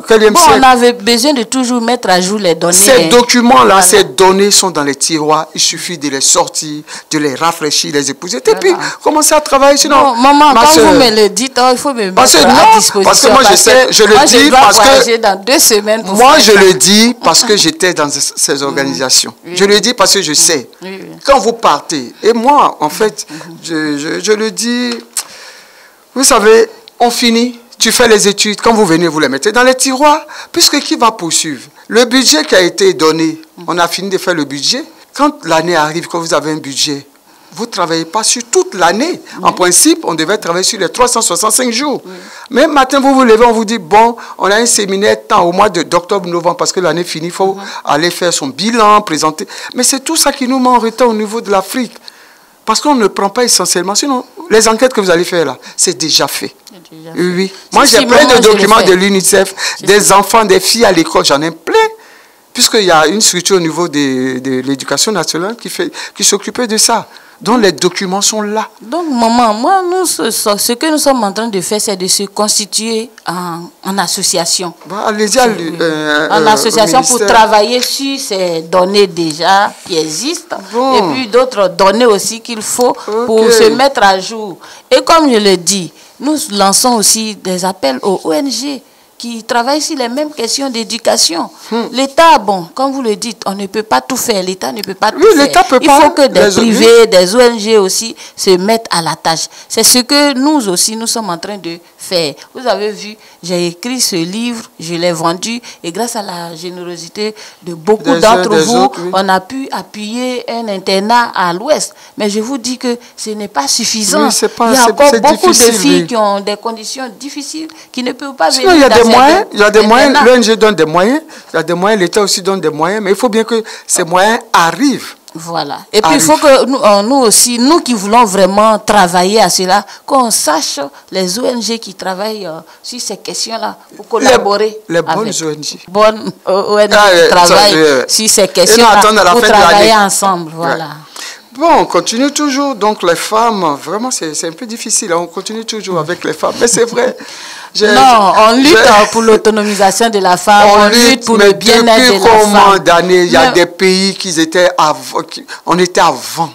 quel siècle. On avait besoin de toujours mettre à jour les données. Ces documents-là, ces données sont dans les tiroirs. Il suffit de les sortir, de les rafraîchir, les épouser. Et puis, commencer à travailler. Sinon, maman, quand vous me le dites, il faut me mettre à disposition. Parce que moi, je sais, je le dis parce que... dans 2 semaines pour moi, je le dis parce que j'étais dans ces organisations. Je le dis parce que je sais. Quand vous partez, et moi, en fait, je le dis, vous savez, on finit. tu fais les études, quand vous venez, vous les mettez dans les tiroirs, puisque qui va poursuivre? Le budget qui a été donné, on a fini de faire le budget. Quand l'année arrive, quand vous avez un budget, vous ne travaillez pas sur toute l'année. En principe, on devait travailler sur les 365 jours. Mais matin, vous vous levez, on vous dit, bon, on a un séminaire au mois d'octobre, novembre, parce que l'année finit, il faut aller faire son bilan, présenter. Mais c'est tout ça qui nous met en retard au niveau de l'Afrique. Parce qu'on ne prend pas essentiellement. Sinon, les enquêtes que vous allez faire là, c'est déjà fait. Oui. Moi, j'ai plein de documents de l'UNICEF, des enfants, des filles à l'école, j'en ai plein. Puisqu'il y a une structure au niveau de l'éducation nationale qui s'occupait de ça. Donc, les documents sont là. Donc, maman, moi, ce que nous sommes en train de faire, c'est de se constituer en association. Bon, allez-y en association pour travailler sur ces données déjà qui existent. Bon. Et puis d'autres données aussi qu'il faut pour se mettre à jour. Et comme je le dis, nous lançons aussi des appels aux ONG qui travaillent sur les mêmes questions d'éducation. L'État, bon, comme vous le dites, on ne peut pas tout faire. L'État ne peut pas tout faire. Il faut que des privés, des ONG aussi se mettent à la tâche. C'est ce que nous aussi, nous sommes en train de faire. Vous avez vu, j'ai écrit ce livre, je l'ai vendu, et grâce à la générosité de beaucoup d'entre vous, on a pu appuyer un internat à l'Ouest. Mais je vous dis que ce n'est pas suffisant. Il y a encore beaucoup de filles qui ont des conditions difficiles, qui ne peuvent pas venir. Il y a des moyens, l'ONG donne des moyens, il y a des moyens, l'État aussi donne des moyens, mais il faut bien que ces moyens arrivent. Voilà. Et puis il faut que nous aussi, nous qui voulons vraiment travailler à cela, qu'on sache les ONG qui travaillent sur ces questions-là pour collaborer. Les bonnes ONG. Bonnes ONG qui travaillent sur ces questions-là pour travailler ensemble. Voilà. Bon, on continue toujours. Donc, les femmes, vraiment, c'est un peu difficile. On continue toujours avec les femmes. Mais c'est vrai. Non, on lutte pour l'autonomisation de la femme. On lutte pour le bien-être de la femme. Combien d'années, il y a des pays qui étaient avant. On était avant.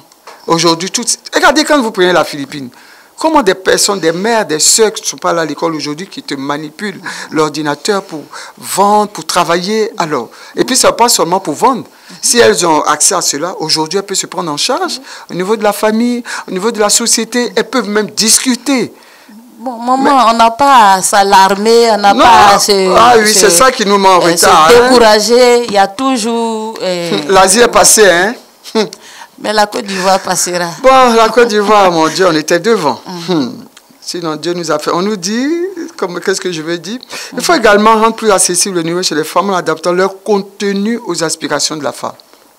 Aujourd'hui, regardez quand vous prenez la Philippine. Comment des personnes, des mères, des sœurs qui ne sont pas là à l'école aujourd'hui, qui te manipulent l'ordinateur pour vendre, pour travailler. Alors, et puis, ce n'est pas seulement pour vendre. Si elles ont accès à cela, aujourd'hui, elles peuvent se prendre en charge au niveau de la famille, au niveau de la société. Elles peuvent même discuter. Bon, maman, on n'a pas à s'alarmer, on n'a pas à se... Ah oui, c'est ça qui nous met en retard. Se décourager, il y a toujours... L'Asie est passée, hein. Mais la Côte d'Ivoire passera. Bon, la Côte d'Ivoire, mon Dieu, on était devant. Sinon, Dieu nous a fait. On nous dit, qu'est-ce que je veux dire? Il faut également rendre plus accessible le numérique chez les femmes en adaptant leur contenu aux aspirations de la femme.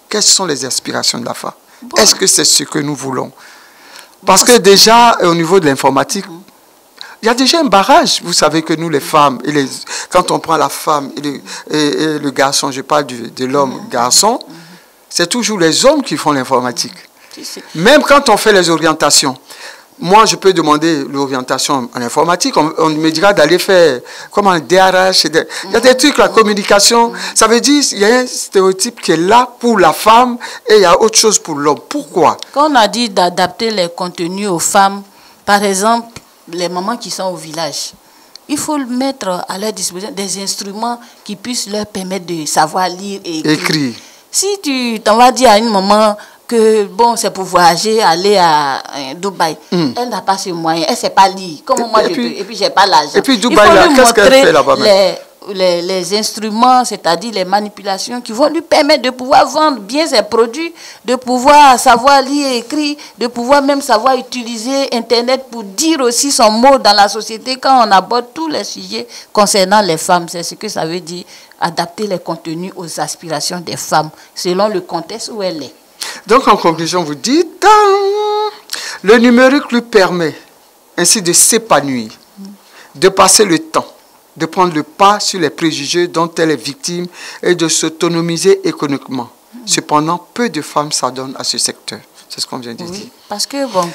Quelles sont les aspirations de la femme? Est-ce que c'est ce que nous voulons? Parce que déjà, au niveau de l'informatique, il y a déjà un barrage. Vous savez que nous, les femmes, quand on prend la femme et le garçon, je parle de l'homme garçon, c'est toujours les hommes qui font l'informatique. Même quand on fait les orientations. Moi, je peux demander l'orientation en informatique. On me dira d'aller faire comment DRH. Il y a des trucs, la communication. Ça veut dire qu'il y a un stéréotype qui est là pour la femme et il y a autre chose pour l'homme. Pourquoi? Quand on a dit d'adapter les contenus aux femmes, par exemple, les mamans qui sont au village, il faut mettre à leur disposition des instruments qui puissent leur permettre de savoir lire et écrire. Si tu t'en vas dire à une maman que bon, c'est pour voyager, aller à Dubaï, elle n'a pas ce moyen, elle ne sait pas lire. Comment moi je peux? Et puis, je n'ai pas l'argent. Et puis, Dubaï, qu'est-ce qu'elle fait là-bas? Les instruments, c'est-à-dire les manipulations qui vont lui permettre de pouvoir vendre bien ses produits, de pouvoir savoir lire et écrire, de pouvoir même savoir utiliser Internet pour dire aussi son mot dans la société quand on aborde tous les sujets concernant les femmes. C'est ce que ça veut dire, adapter les contenus aux aspirations des femmes, selon le contexte où elle est. Donc, en conclusion, vous dites, le numérique lui permet ainsi de s'épanouir, de passer le temps, de prendre le pas sur les préjugés dont elle est victime et de s'autonomiser économiquement. Cependant, peu de femmes s'adonnent à ce secteur. C'est ce qu'on vient de dire. Parce que, bon,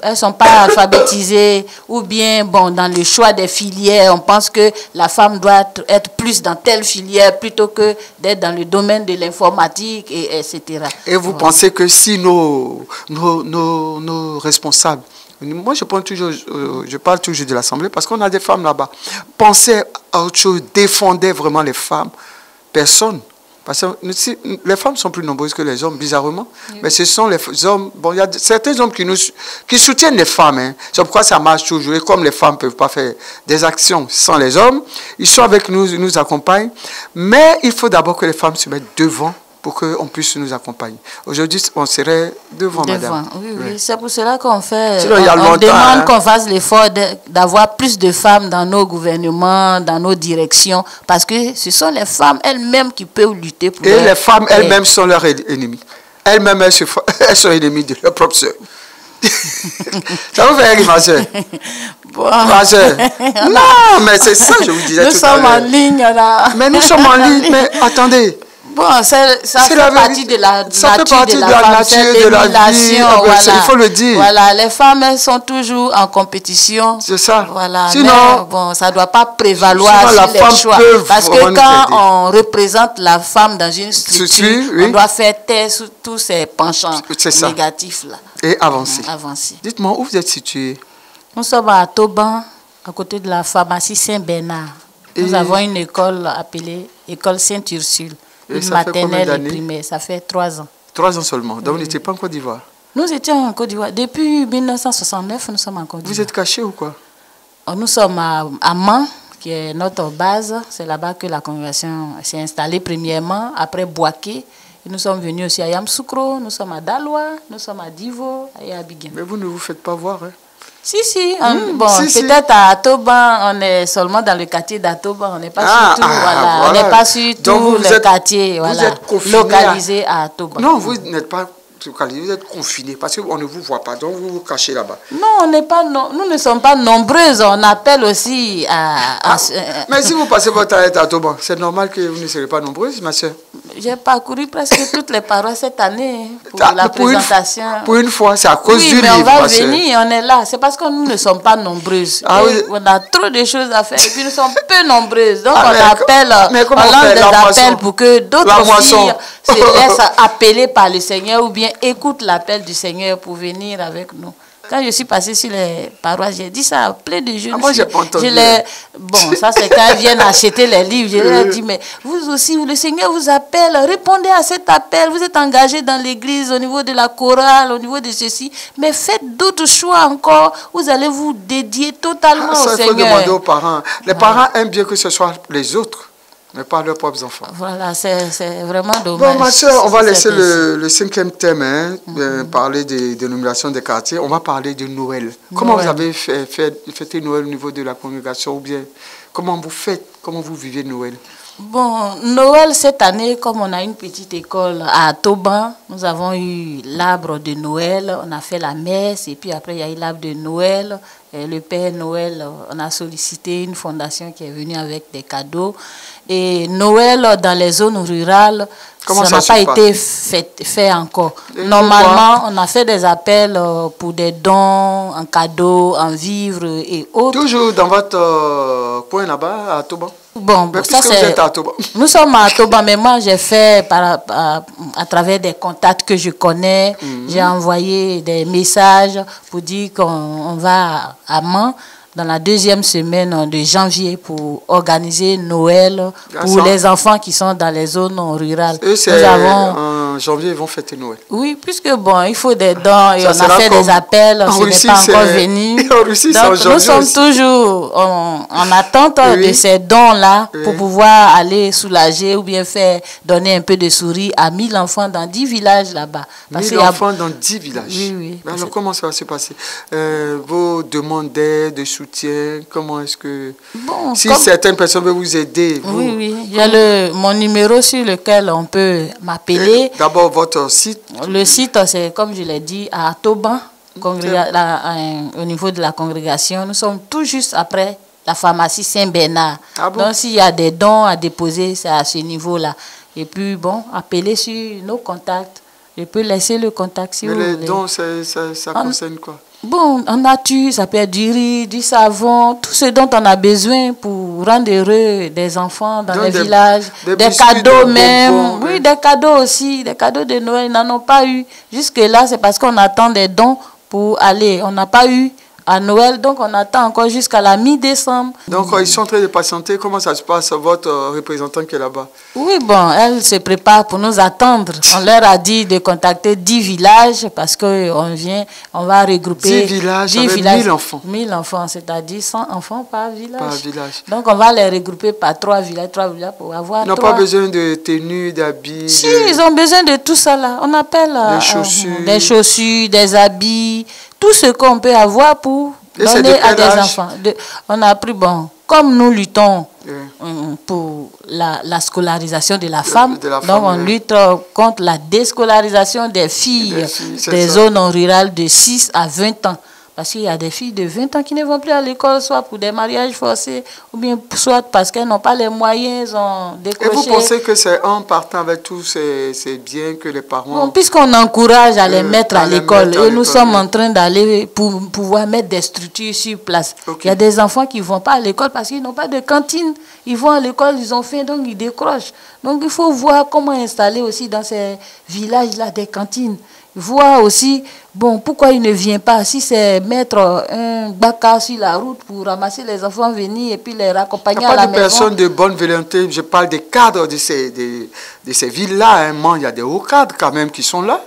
elles ne sont pas alphabétisées ou bien, bon, dans le choix des filières, on pense que la femme doit être plus dans telle filière plutôt que d'être dans le domaine de l'informatique, etc. Et vous pensez que si nos responsables, moi je parle toujours de l'Assemblée parce qu'on a des femmes là-bas, pensaient à autre chose, défendaient vraiment les femmes, personne. Parce que les femmes sont plus nombreuses que les hommes, bizarrement. Oui. Mais ce sont les hommes... Bon, il y a certains hommes qui soutiennent les femmes. Hein. C'est pourquoi ça marche toujours. Et comme les femmes ne peuvent pas faire des actions sans les hommes, ils sont avec nous, ils nous accompagnent. Mais il faut d'abord que les femmes se mettent devant pour qu'on puisse nous accompagner. Aujourd'hui, on serait devant, madame. Oui, oui. C'est pour cela qu'on fait... Sinon, on demande qu'on fasse l'effort d'avoir plus de femmes dans nos gouvernements, dans nos directions, parce que ce sont les femmes elles-mêmes qui peuvent lutter pour... Et les femmes elles-mêmes sont leurs ennemies. Elles-mêmes, elles sont ennemies de leur propre sœur. Ça vous fait rire, ma soeur? Bon. Ma soeur. Non, mais c'est ça, je vous disais tout à l'heure. Nous sommes en ligne, là. Mais nous sommes en ligne, mais attendez. Bon, ça fait partie de la nature de la vie. Voilà. Il faut le dire. Voilà, les femmes, elles sont toujours en compétition. C'est ça. Voilà. Sinon, mais bon, ça ne doit pas prévaloir sur les choix. Parce que quand on représente la femme dans une structure, oui, on doit faire taire tous ces penchants négatifs-là. Et avancer. Dites-moi, où vous êtes situé? Nous sommes à Toban, à côté de la pharmacie Saint-Bernard. Nous avons une école appelée École Sainte-Ursule. Une maternelle et primaire, ça fait 3 ans. 3 ans seulement. Donc, vous n'étiez pas en Côte d'Ivoire? Nous étions en Côte d'Ivoire. Depuis 1969, nous sommes en Côte d'Ivoire. Vous êtes cachés ou quoi? Nous sommes à Man, qui est notre base. C'est là-bas que la congrégation s'est installée premièrement. Après Boaké, nous sommes venus aussi à Yamoussoukro, nous sommes à Daloa, nous sommes à Divo et à Biguin. Mais vous ne vous faites pas voir, hein? Si, peut-être à Atoban, on est seulement dans le quartier d'Atoban, on n'est pas sur tout, voilà. On n'est pas sur tout le quartier, voilà, localisé à Atoban. Non, vous n'êtes pas localisé, vous êtes confiné parce qu'on ne vous voit pas, donc vous vous cachez là-bas. Non, nous ne sommes pas nombreuses, on appelle aussi à mais si vous passez votre temps à Atoban, c'est normal que vous ne serez pas nombreuses, ma soeur. J'ai parcouru presque toutes les paroisses cette année pour la présentation. Pour une fois, c'est à cause du livre. Oui, mais on va venir, on est là. C'est parce que nous ne sommes pas nombreuses. Oui. On a trop de choses à faire et puis nous sommes peu nombreuses. Donc on appelle, on lance des appels pour que d'autres filles se laissent appeler par le Seigneur ou bien écoutent l'appel du Seigneur pour venir avec nous. Quand je suis passée sur les paroisses, j'ai dit ça à plein de jeunes moi, j'ai pas entendu. Bon, ça c'est quand ils viennent acheter les livres. Je leur ai dit, mais vous aussi, le Seigneur vous appelle, répondez à cet appel. Vous êtes engagés dans l'église, au niveau de la chorale, au niveau de ceci. Mais faites d'autres choix encore. Vous allez vous dédier totalement au Seigneur. Ça, il faut demander aux parents. Les parents aiment bien que ce soit les autres, mais pas leurs propres enfants. Voilà, c'est vraiment dommage. Bon, ma soeur, on va laisser le 5e thème, hein, parler des dénominations des quartiers. On va parler de Noël. Comment vous avez fêté Noël au niveau de la congrégation ou bien comment vous faites, comment vous vivez Noël? Bon, Noël cette année, comme on a une petite école à Toban, nous avons eu l'arbre de Noël, on a fait la messe et puis après il y a eu l'arbre de Noël. Et le Père Noël, on a sollicité une fondation qui est venue avec des cadeaux. Et Noël dans les zones rurales, ça n'a pas été fait encore. Normalement, on a fait des appels pour des dons, en cadeaux, en vivres et autres. Toujours dans votre coin là-bas, à Toban? Bon, ça c'est... Nous sommes à Toban, mais moi j'ai fait à travers des contacts que je connais. J'ai envoyé des messages pour dire qu'on va à Man dans la 2e semaine de janvier pour organiser Noël pour les enfants qui sont dans les zones rurales. En janvier, ils vont fêter Noël. Oui, puisque bon, il faut des dons et on a fait des appels, ce n'est pas encore venu. Donc nous sommes toujours en attente de ces dons-là pour pouvoir aller soulager ou bien donner un peu de souris à 1000 enfants dans 10 villages là-bas. 1000 enfants dans 10 villages. Oui. Alors comment ça va se passer? Vos demandes d'aide, de soutien, comment est-ce que... Bon, si certaines personnes veulent vous aider... Oui. Il y a mon numéro sur lequel on peut m'appeler. D'abord, votre site. Le site, c'est, comme je l'ai dit, à Toban, au niveau de la congrégation. Nous sommes tout juste après la pharmacie Saint-Bernard. Donc, s'il y a des dons à déposer, c'est à ce niveau-là. Et puis, bon, appelez sur nos contacts. Je peux laisser le contact si vous voulez. Mais les dons, ça concerne quoi? Bon, en nature, ça peut être du riz, du savon, tout ce dont on a besoin pour rendre heureux des enfants dans les villages. Des cadeaux même. Oui, des cadeaux aussi. Des cadeaux de Noël, ils n'en ont pas eu. Jusque-là, c'est parce qu'on attend des dons pour aller. On n'a pas eu à Noël. Donc, on attend encore jusqu'à la mi-décembre. Donc, ils sont en train de patienter. Comment ça se passe, votre représentant qui est là-bas? Oui, bon, elle se prépare pour nous attendre. On leur a dit de contacter 10 villages parce on va regrouper 10 villages avec 1000 enfants. 1000 enfants, c'est-à-dire 100 enfants par village. Par village. Donc, on va les regrouper par 3 villages pour avoir. Ils n'ont pas besoin de tenues, d'habits. Si, ils ont besoin de tout ça là. On appelle des chaussures, des habits, tout ce qu'on peut avoir pour donner à des enfants. On a pris, bon, comme nous luttons pour la scolarisation de la femme, donc on lutte contre la déscolarisation des filles des zones rurales de 6 à 20 ans. Parce qu'il y a des filles de 20 ans qui ne vont plus à l'école, soit pour des mariages forcés, ou bien soit parce qu'elles n'ont pas les moyens, ont décroché. Et vous pensez que c'est en partant avec tous ces biens que les parents... Bon, puisqu'on encourage à les mettre à l'école, et nous sommes en train d'aller pour pouvoir mettre des structures sur place. Okay. Il y a des enfants qui ne vont pas à l'école parce qu'ils n'ont pas de cantine. Ils vont à l'école, ils ont faim, donc ils décrochent. Donc il faut voir comment installer aussi dans ces villages-là des cantines. Voir aussi, bon, pourquoi il ne vient pas, si c'est mettre un baka sur la route pour ramasser les enfants, venir et puis les raccompagner à la maison. Il n'y a pas de personnes de bonne volonté, je parle des cadres de ces villes-là, hein. Il y a des hauts cadres quand même qui sont là,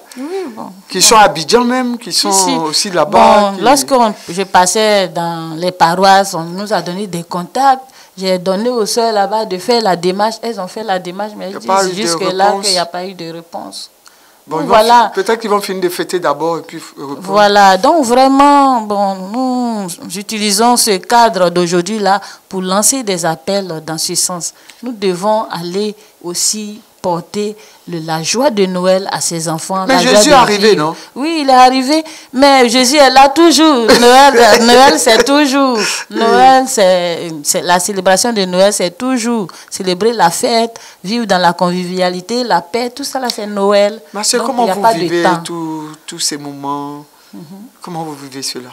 qui sont à Abidjan même, qui sont aussi là-bas. Bon, lorsque je passais dans les paroisses, on nous a donné des contacts. J'ai donné aux sœurs là-bas de faire la démarche, elles ont fait la démarche, mais elles disent jusque-là qu'il n'y a pas eu de réponse. Bon, voilà. Peut-être qu'ils vont finir de fêter d'abord et puis reprendre. Voilà, donc vraiment, bon, nous utilisons ce cadre d'aujourd'hui-là pour lancer des appels dans ce sens. Nous devons aller aussi porter la joie de Noël à ses enfants. Mais Jésus est arrivé, non? Oui, il est arrivé, mais Jésus est là toujours. Noël c'est toujours. Noël, c'est la célébration de Noël, c'est toujours célébrer la fête, vivre dans la convivialité, la paix, tout ça là, c'est Noël. Mais c'est comment vous vivez tous ces moments? Comment vous vivez cela?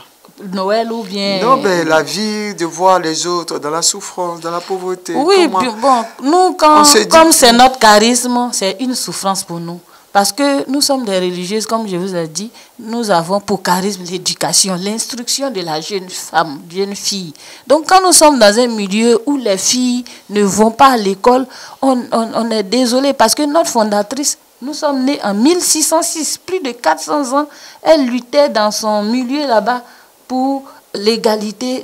Noël ou bien... Non, mais la vie, de voir les autres dans la souffrance, dans la pauvreté. Oui, puis bon, nous, comme c'est notre charisme, c'est une souffrance pour nous. Parce que nous sommes des religieuses, comme je vous ai dit, nous avons pour charisme l'éducation, l'instruction de la jeune femme, jeune fille. Donc quand nous sommes dans un milieu où les filles ne vont pas à l'école, on est désolé parce que notre fondatrice, nous sommes nés en 1606, plus de 400 ans, elle luttait dans son milieu là-bas pour l'égalité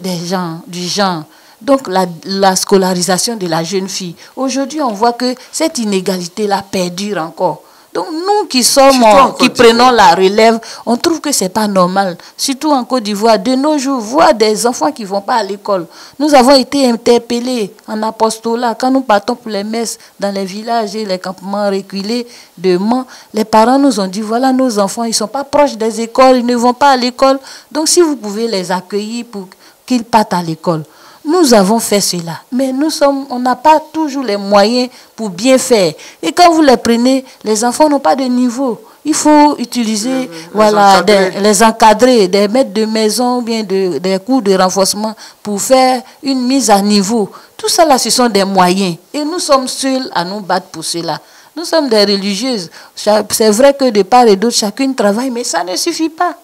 du genre. Donc la scolarisation de la jeune fille. Aujourd'hui, on voit que cette inégalité-là perdure encore. Donc nous qui prenons la relève, on trouve que ce n'est pas normal. Surtout en Côte d'Ivoire, de nos jours, voir des enfants qui ne vont pas à l'école. Nous avons été interpellés en apostolat. Quand nous partons pour les messes dans les villages et les campements reculés de Mans, les parents nous ont dit, voilà nos enfants, ils ne sont pas proches des écoles, ils ne vont pas à l'école. Donc si vous pouvez les accueillir pour qu'ils partent à l'école. Nous avons fait cela, mais on n'a pas toujours les moyens pour bien faire. Et quand vous les prenez, les enfants n'ont pas de niveau. Il faut utiliser les encadrer, des maîtres de maison ou bien des cours de renforcement pour faire une mise à niveau. Tout ça là, ce sont des moyens. Et nous sommes seuls à nous battre pour cela. Nous sommes des religieuses. C'est vrai que de part et d'autre, chacune travaille, mais ça ne suffit pas.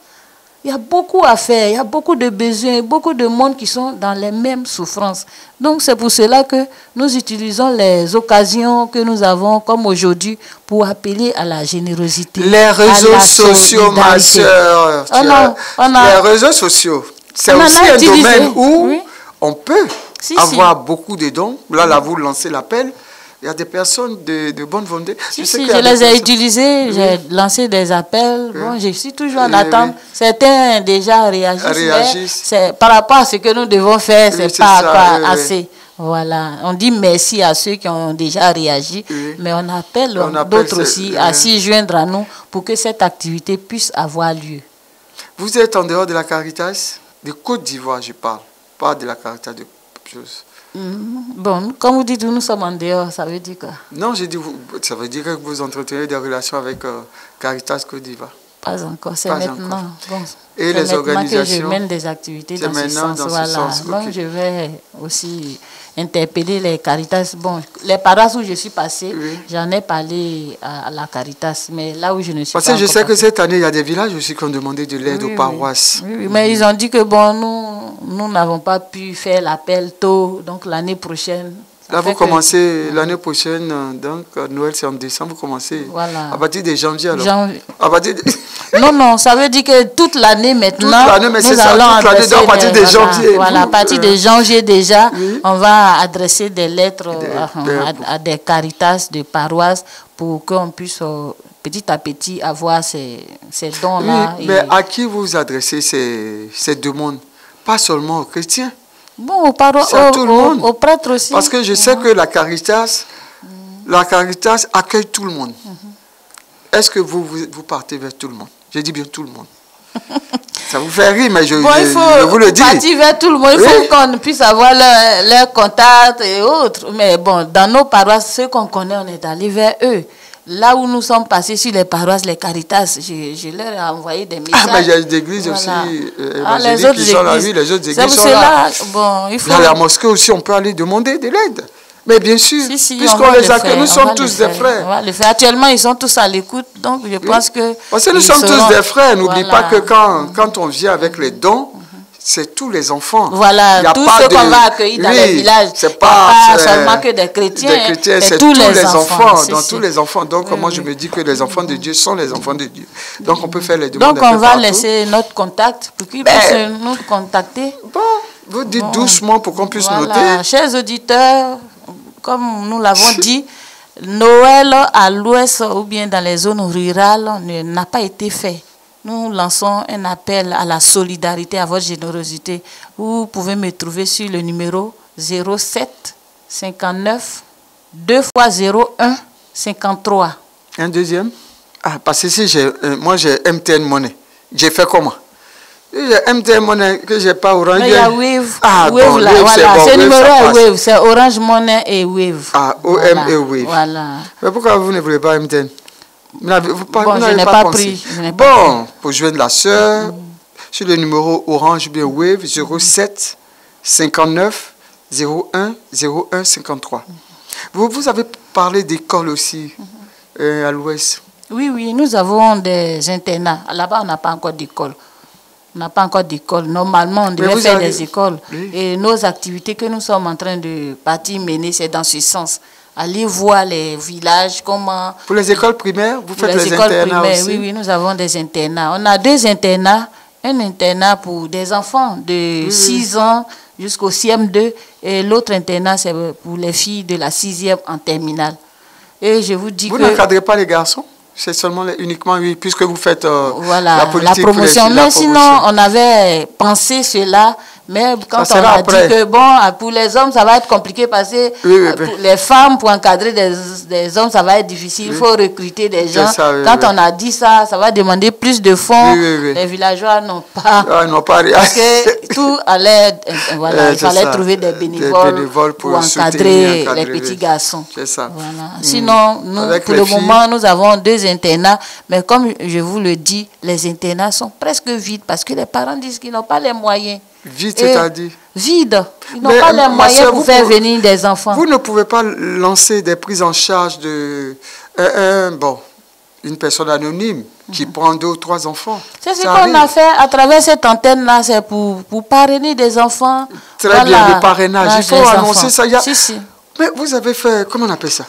Il y a beaucoup à faire, il y a beaucoup de besoins, beaucoup de monde qui sont dans les mêmes souffrances. Donc c'est pour cela que nous utilisons les occasions que nous avons, comme aujourd'hui, pour appeler à la générosité. Les réseaux sociaux, ma soeur. Les réseaux sociaux, c'est aussi un domaine où on peut avoir beaucoup de dons. Là, vous lancez l'appel. Il y a des personnes de bonne volonté. Je les ai utilisés, j'ai lancé des appels. Bon, je suis toujours en attente. Certains déjà réagissent. Par rapport à ce que nous devons faire, c'est pas assez. Voilà. On dit merci à ceux qui ont déjà réagi, mais on appelle d'autres aussi à s'y joindre à nous pour que cette activité puisse avoir lieu. Vous êtes en dehors de la Caritas de Côte d'Ivoire, je parle, pas de la Caritas de chose. Bon, comme vous dites, nous sommes en dehors, ça veut dire quoi? Non, j'ai dit, ça veut dire que vous entretenez des relations avec Caritas Côte d'Ivoire. Pas encore, c'est Pas maintenant. encore. Bon, Et les maintenant organisations, que je mène des activités c'est dans ce maintenant sens. dans ce Voilà. sens, Donc, ok. je vais aussi interpeller les Caritas. Bon, les paroisses où je suis passée, Oui. j'en ai parlé à la Caritas, mais là où je ne suis Parce pas que je encore sais que passée. cette année, il y a des villages aussi qui ont demandé de l'aide Oui, aux oui. paroisses. Oui, oui, mais ils ont dit que bon, nous n'avons pas pu faire l'appel tôt, donc l'année prochaine. ça Là, fait vous que- commencez l'année prochaine, donc Noël c'est en décembre, vous commencez Voilà. à partir de janvier alors. Janvier. À partir de... Non, ça veut dire que toute l'année maintenant, l'année, mais c'est nous ça, allons toute l'année, adresser donc à partir de voilà, janvier, Voilà, à vous, partir de janvier déjà, oui. on va adresser des lettres Des- à des caritas de paroisses pour qu'on puisse petit à petit avoir ces dons-là. Oui, mais à qui vous adressez ces demandes? Pas seulement aux chrétiens. Bon, C'est à tout le monde. aux prêtres aussi. Parce que je sais que la Caritas accueille tout le monde. Est-ce que vous partez vers tout le monde? Je dis bien tout le monde. Ça vous fait rire, mais je vous le dis. Partir vers tout le monde. Il Oui. faut qu'on puisse avoir leur contact et autres. Mais bon, dans nos paroisses, ceux qu'on connaît, on est allé vers eux. Là où nous sommes passés sur les paroisses, les Caritas, je leur ai envoyé des messages. Ah, mais il y a des églises Voilà. aussi Les évangéliques autres qui sont là. églises. Oui, les autres C'est églises pour sont là. cela, bon, il faut... Dans la mosquée aussi, on peut aller demander de l'aide. Mais bien sûr, Si, on puisqu'on va les le accueille, faire, nous on sommes va tous le des faire. frères. On va le faire. Actuellement, ils sont tous à l'écoute, donc je pense que... Parce que nous ils sommes seront- tous des frères. N'oublie Voilà. pas que quand on vient avec les dons, c'est tous les enfants. Voilà, Il y a tous pas ceux de- qu'on va accueillir dans Oui, les villages, c'est pas pas seulement que des chrétiens, c'est tous les enfants. Si, Donc si. tous les enfants. Donc Oui, moi oui. je me dis que les enfants de Dieu sont les enfants de Dieu. Donc on peut faire les demandes. Donc un on peu va partout. laisser notre contact pour qu'ils Ben, puissent nous contacter. Bon, vous dites Bon. doucement pour qu'on puisse Voilà, noter. chers auditeurs, comme nous l'avons dit, Noël à l'ouest ou bien dans les zones rurales n'a pas été fait. Nous lançons un appel à la solidarité, à votre générosité. Vous pouvez me trouver sur le numéro 07 59 2 x 01 53. Un deuxième. Ah, parce que si moi j'ai MTN Money. J'ai fait comment? J'ai MTN Money que j'ai pas Orange. Mais il y a Wave. Ah, Wave bon, là, Wave, c'est voilà. bon, Ce Wave, numéro ça est passe. Wave. C'est Orange Money et Wave. Ah, OM Voilà, et Wave. Voilà. Mais pourquoi vous ne voulez pas MTN? Vous n'avez Bon, vous je n'avez n'ai pas pas pensé. pris, je n'ai pas Bon, pour joindre la sœur, sur le numéro Orange bien Wave 07 59 01 01 53. Vous avez parlé d'école aussi à l'ouest. Oui, nous avons des internats. Là-bas, on n'a pas encore d'école. On n'a pas encore d'école. Normalement, on devait vous faire avez- des écoles. Oui. Et nos activités que nous sommes en train de partir mener, c'est dans ce sens. Aller voir les villages, comment... Pour les écoles primaires, vous Pour faites les les écoles internats primaires, aussi. oui, nous avons des internats. On a 2 internats. Un internat pour des enfants de 6 ans jusqu'au CM2. Et l'autre internat, c'est pour les filles de la 6e en terminale. Et je vous dis Vous que... n'encadrez pas les garçons? C'est seulement uniquement, oui, puisque vous faites Voilà, la politique. pour les promotion. filles, la Mais sinon, promotion. on avait pensé cela, mais quand Ça on sera a après. dit que bon, pour les hommes, ça va être compliqué parce que Oui, pour les femmes, pour encadrer des hommes, ça va être difficile. Il faut recruter des gens. ça, oui, quand oui. on a dit ça, ça va demander plus de fonds. Oui. Les villageois n'ont pas. Ah, non, pas rien. Parce que tout allait, voilà, il c'est fallait ça. trouver des Des bénévoles, bénévoles pour encadrer soutenir, les petits garçons. C'est ça. Voilà. Sinon, nous, Avec pour les le filles. moment, nous avons 2 internats, mais comme je vous le dis, les internats sont presque vides parce que les parents disent qu'ils n'ont pas les moyens. Vite, Et c'est-à-dire. Vides. Ils n'ont Mais, pas les ma moyens sœur, pour vous faire pouvez- venir des enfants. Vous ne pouvez pas lancer des prises en charge de une personne anonyme qui prend 2 ou 3 enfants. C'est ce Ça qu'on arrive. a fait à travers cette antenne-là, c'est pour parrainer des enfants. Très bien, le parrainage. Il faut des annoncer enfants. ça. Il y a- Si. Mais vous avez fait, comment on appelle ça?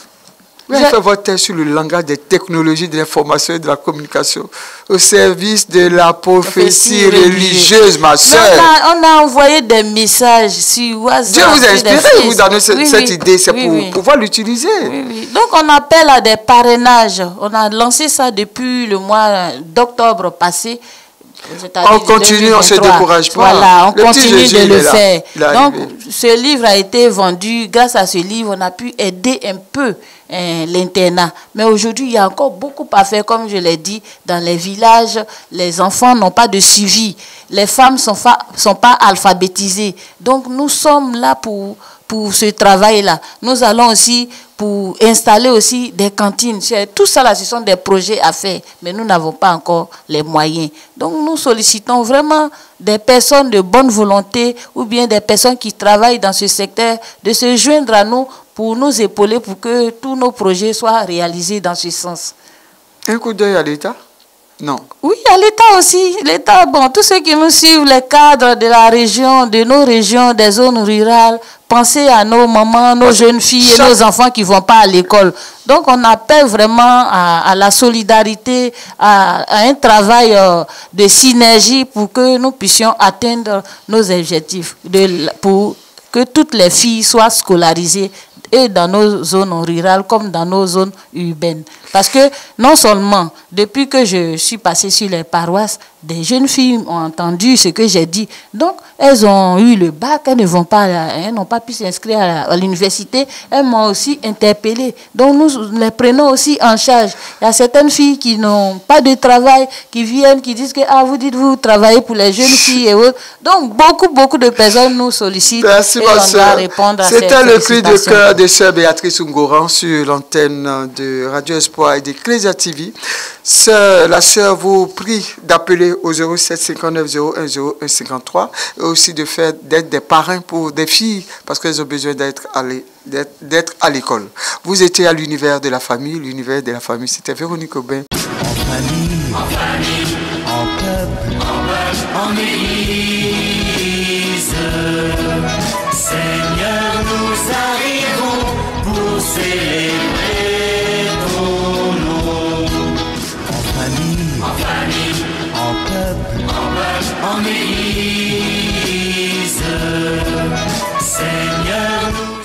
Vous avez fait votre thèse sur le langage des technologies de l'information et de la communication au service de la prophétie religieuse, ma Mais soeur. on a envoyé des messages sur WhatsApp. Dieu vous a sur des inspiré, Face. vous donner cette Oui. idée, c'est Oui, pour oui. pouvoir l'utiliser. Oui. Donc on appelle à des parrainages. On a lancé ça depuis le mois d'octobre passé. C'est-à-dire On continue, on ne se 2023. décourage pas. Voilà, on Le petit continue Jésus, de il le est là. faire. Il est Donc arrivé. ce livre a été vendu. Grâce à ce livre, on a pu aider un peu l'internat. Mais aujourd'hui, il y a encore beaucoup à faire, comme je l'ai dit, dans les villages. Les enfants n'ont pas de suivi. Les femmes sont pas alphabétisées. Donc nous sommes là pour ce travail-là. Nous allons aussi pour installer aussi des cantines. Tout ça là, ce sont des projets à faire, mais nous n'avons pas encore les moyens. Donc nous sollicitons vraiment des personnes de bonne volonté ou bien des personnes qui travaillent dans ce secteur de se joindre à nous pour nous épauler pour que tous nos projets soient réalisés dans ce sens. Un coup d'œil à l'État? Non. Oui, à l'État aussi. L'État, bon, tous ceux qui nous suivent, les cadres de la région, de nos régions, des zones rurales, pensez à nos mamans, nos jeunes filles et nos enfants qui ne vont pas à l'école. Donc, on appelle vraiment à la solidarité, à un travail de synergie pour que nous puissions atteindre nos objectifs, pour que toutes les filles soient scolarisées et dans nos zones rurales comme dans nos zones urbaines. Parce que non seulement, depuis que je suis passée sur les paroisses, des jeunes filles ont entendu ce que j'ai dit. Donc, elles ont eu le bac, elles n'ont pas pu s'inscrire à l'université. Elles m'ont aussi interpellée. Donc, nous les prenons aussi en charge. Il y a certaines filles qui n'ont pas de travail, qui viennent, qui disent que vous dites vous travaillez pour les jeunes filles et autres. Donc, beaucoup de personnes nous sollicitent. Merci, et on doit répondre à ces C'était le cri de cœur sollicitations. de sœur Béatrice Ngoran sur l'antenne de Radio Espoir et d'Ecclesia TV. La sœur vous prie d'appeler au 07 59 01 01 53 et aussi d'être des parrains pour des filles parce qu'elles ont besoin d'être à l'école. Vous étiez à l'univers de la famille. L'univers de la famille, c'était Véronique Aubin. En famille, en peuple, en église. Seigneur, nous arrivons pour célébrer ton nom. En famille, en peuple, en église. Seigneur, nous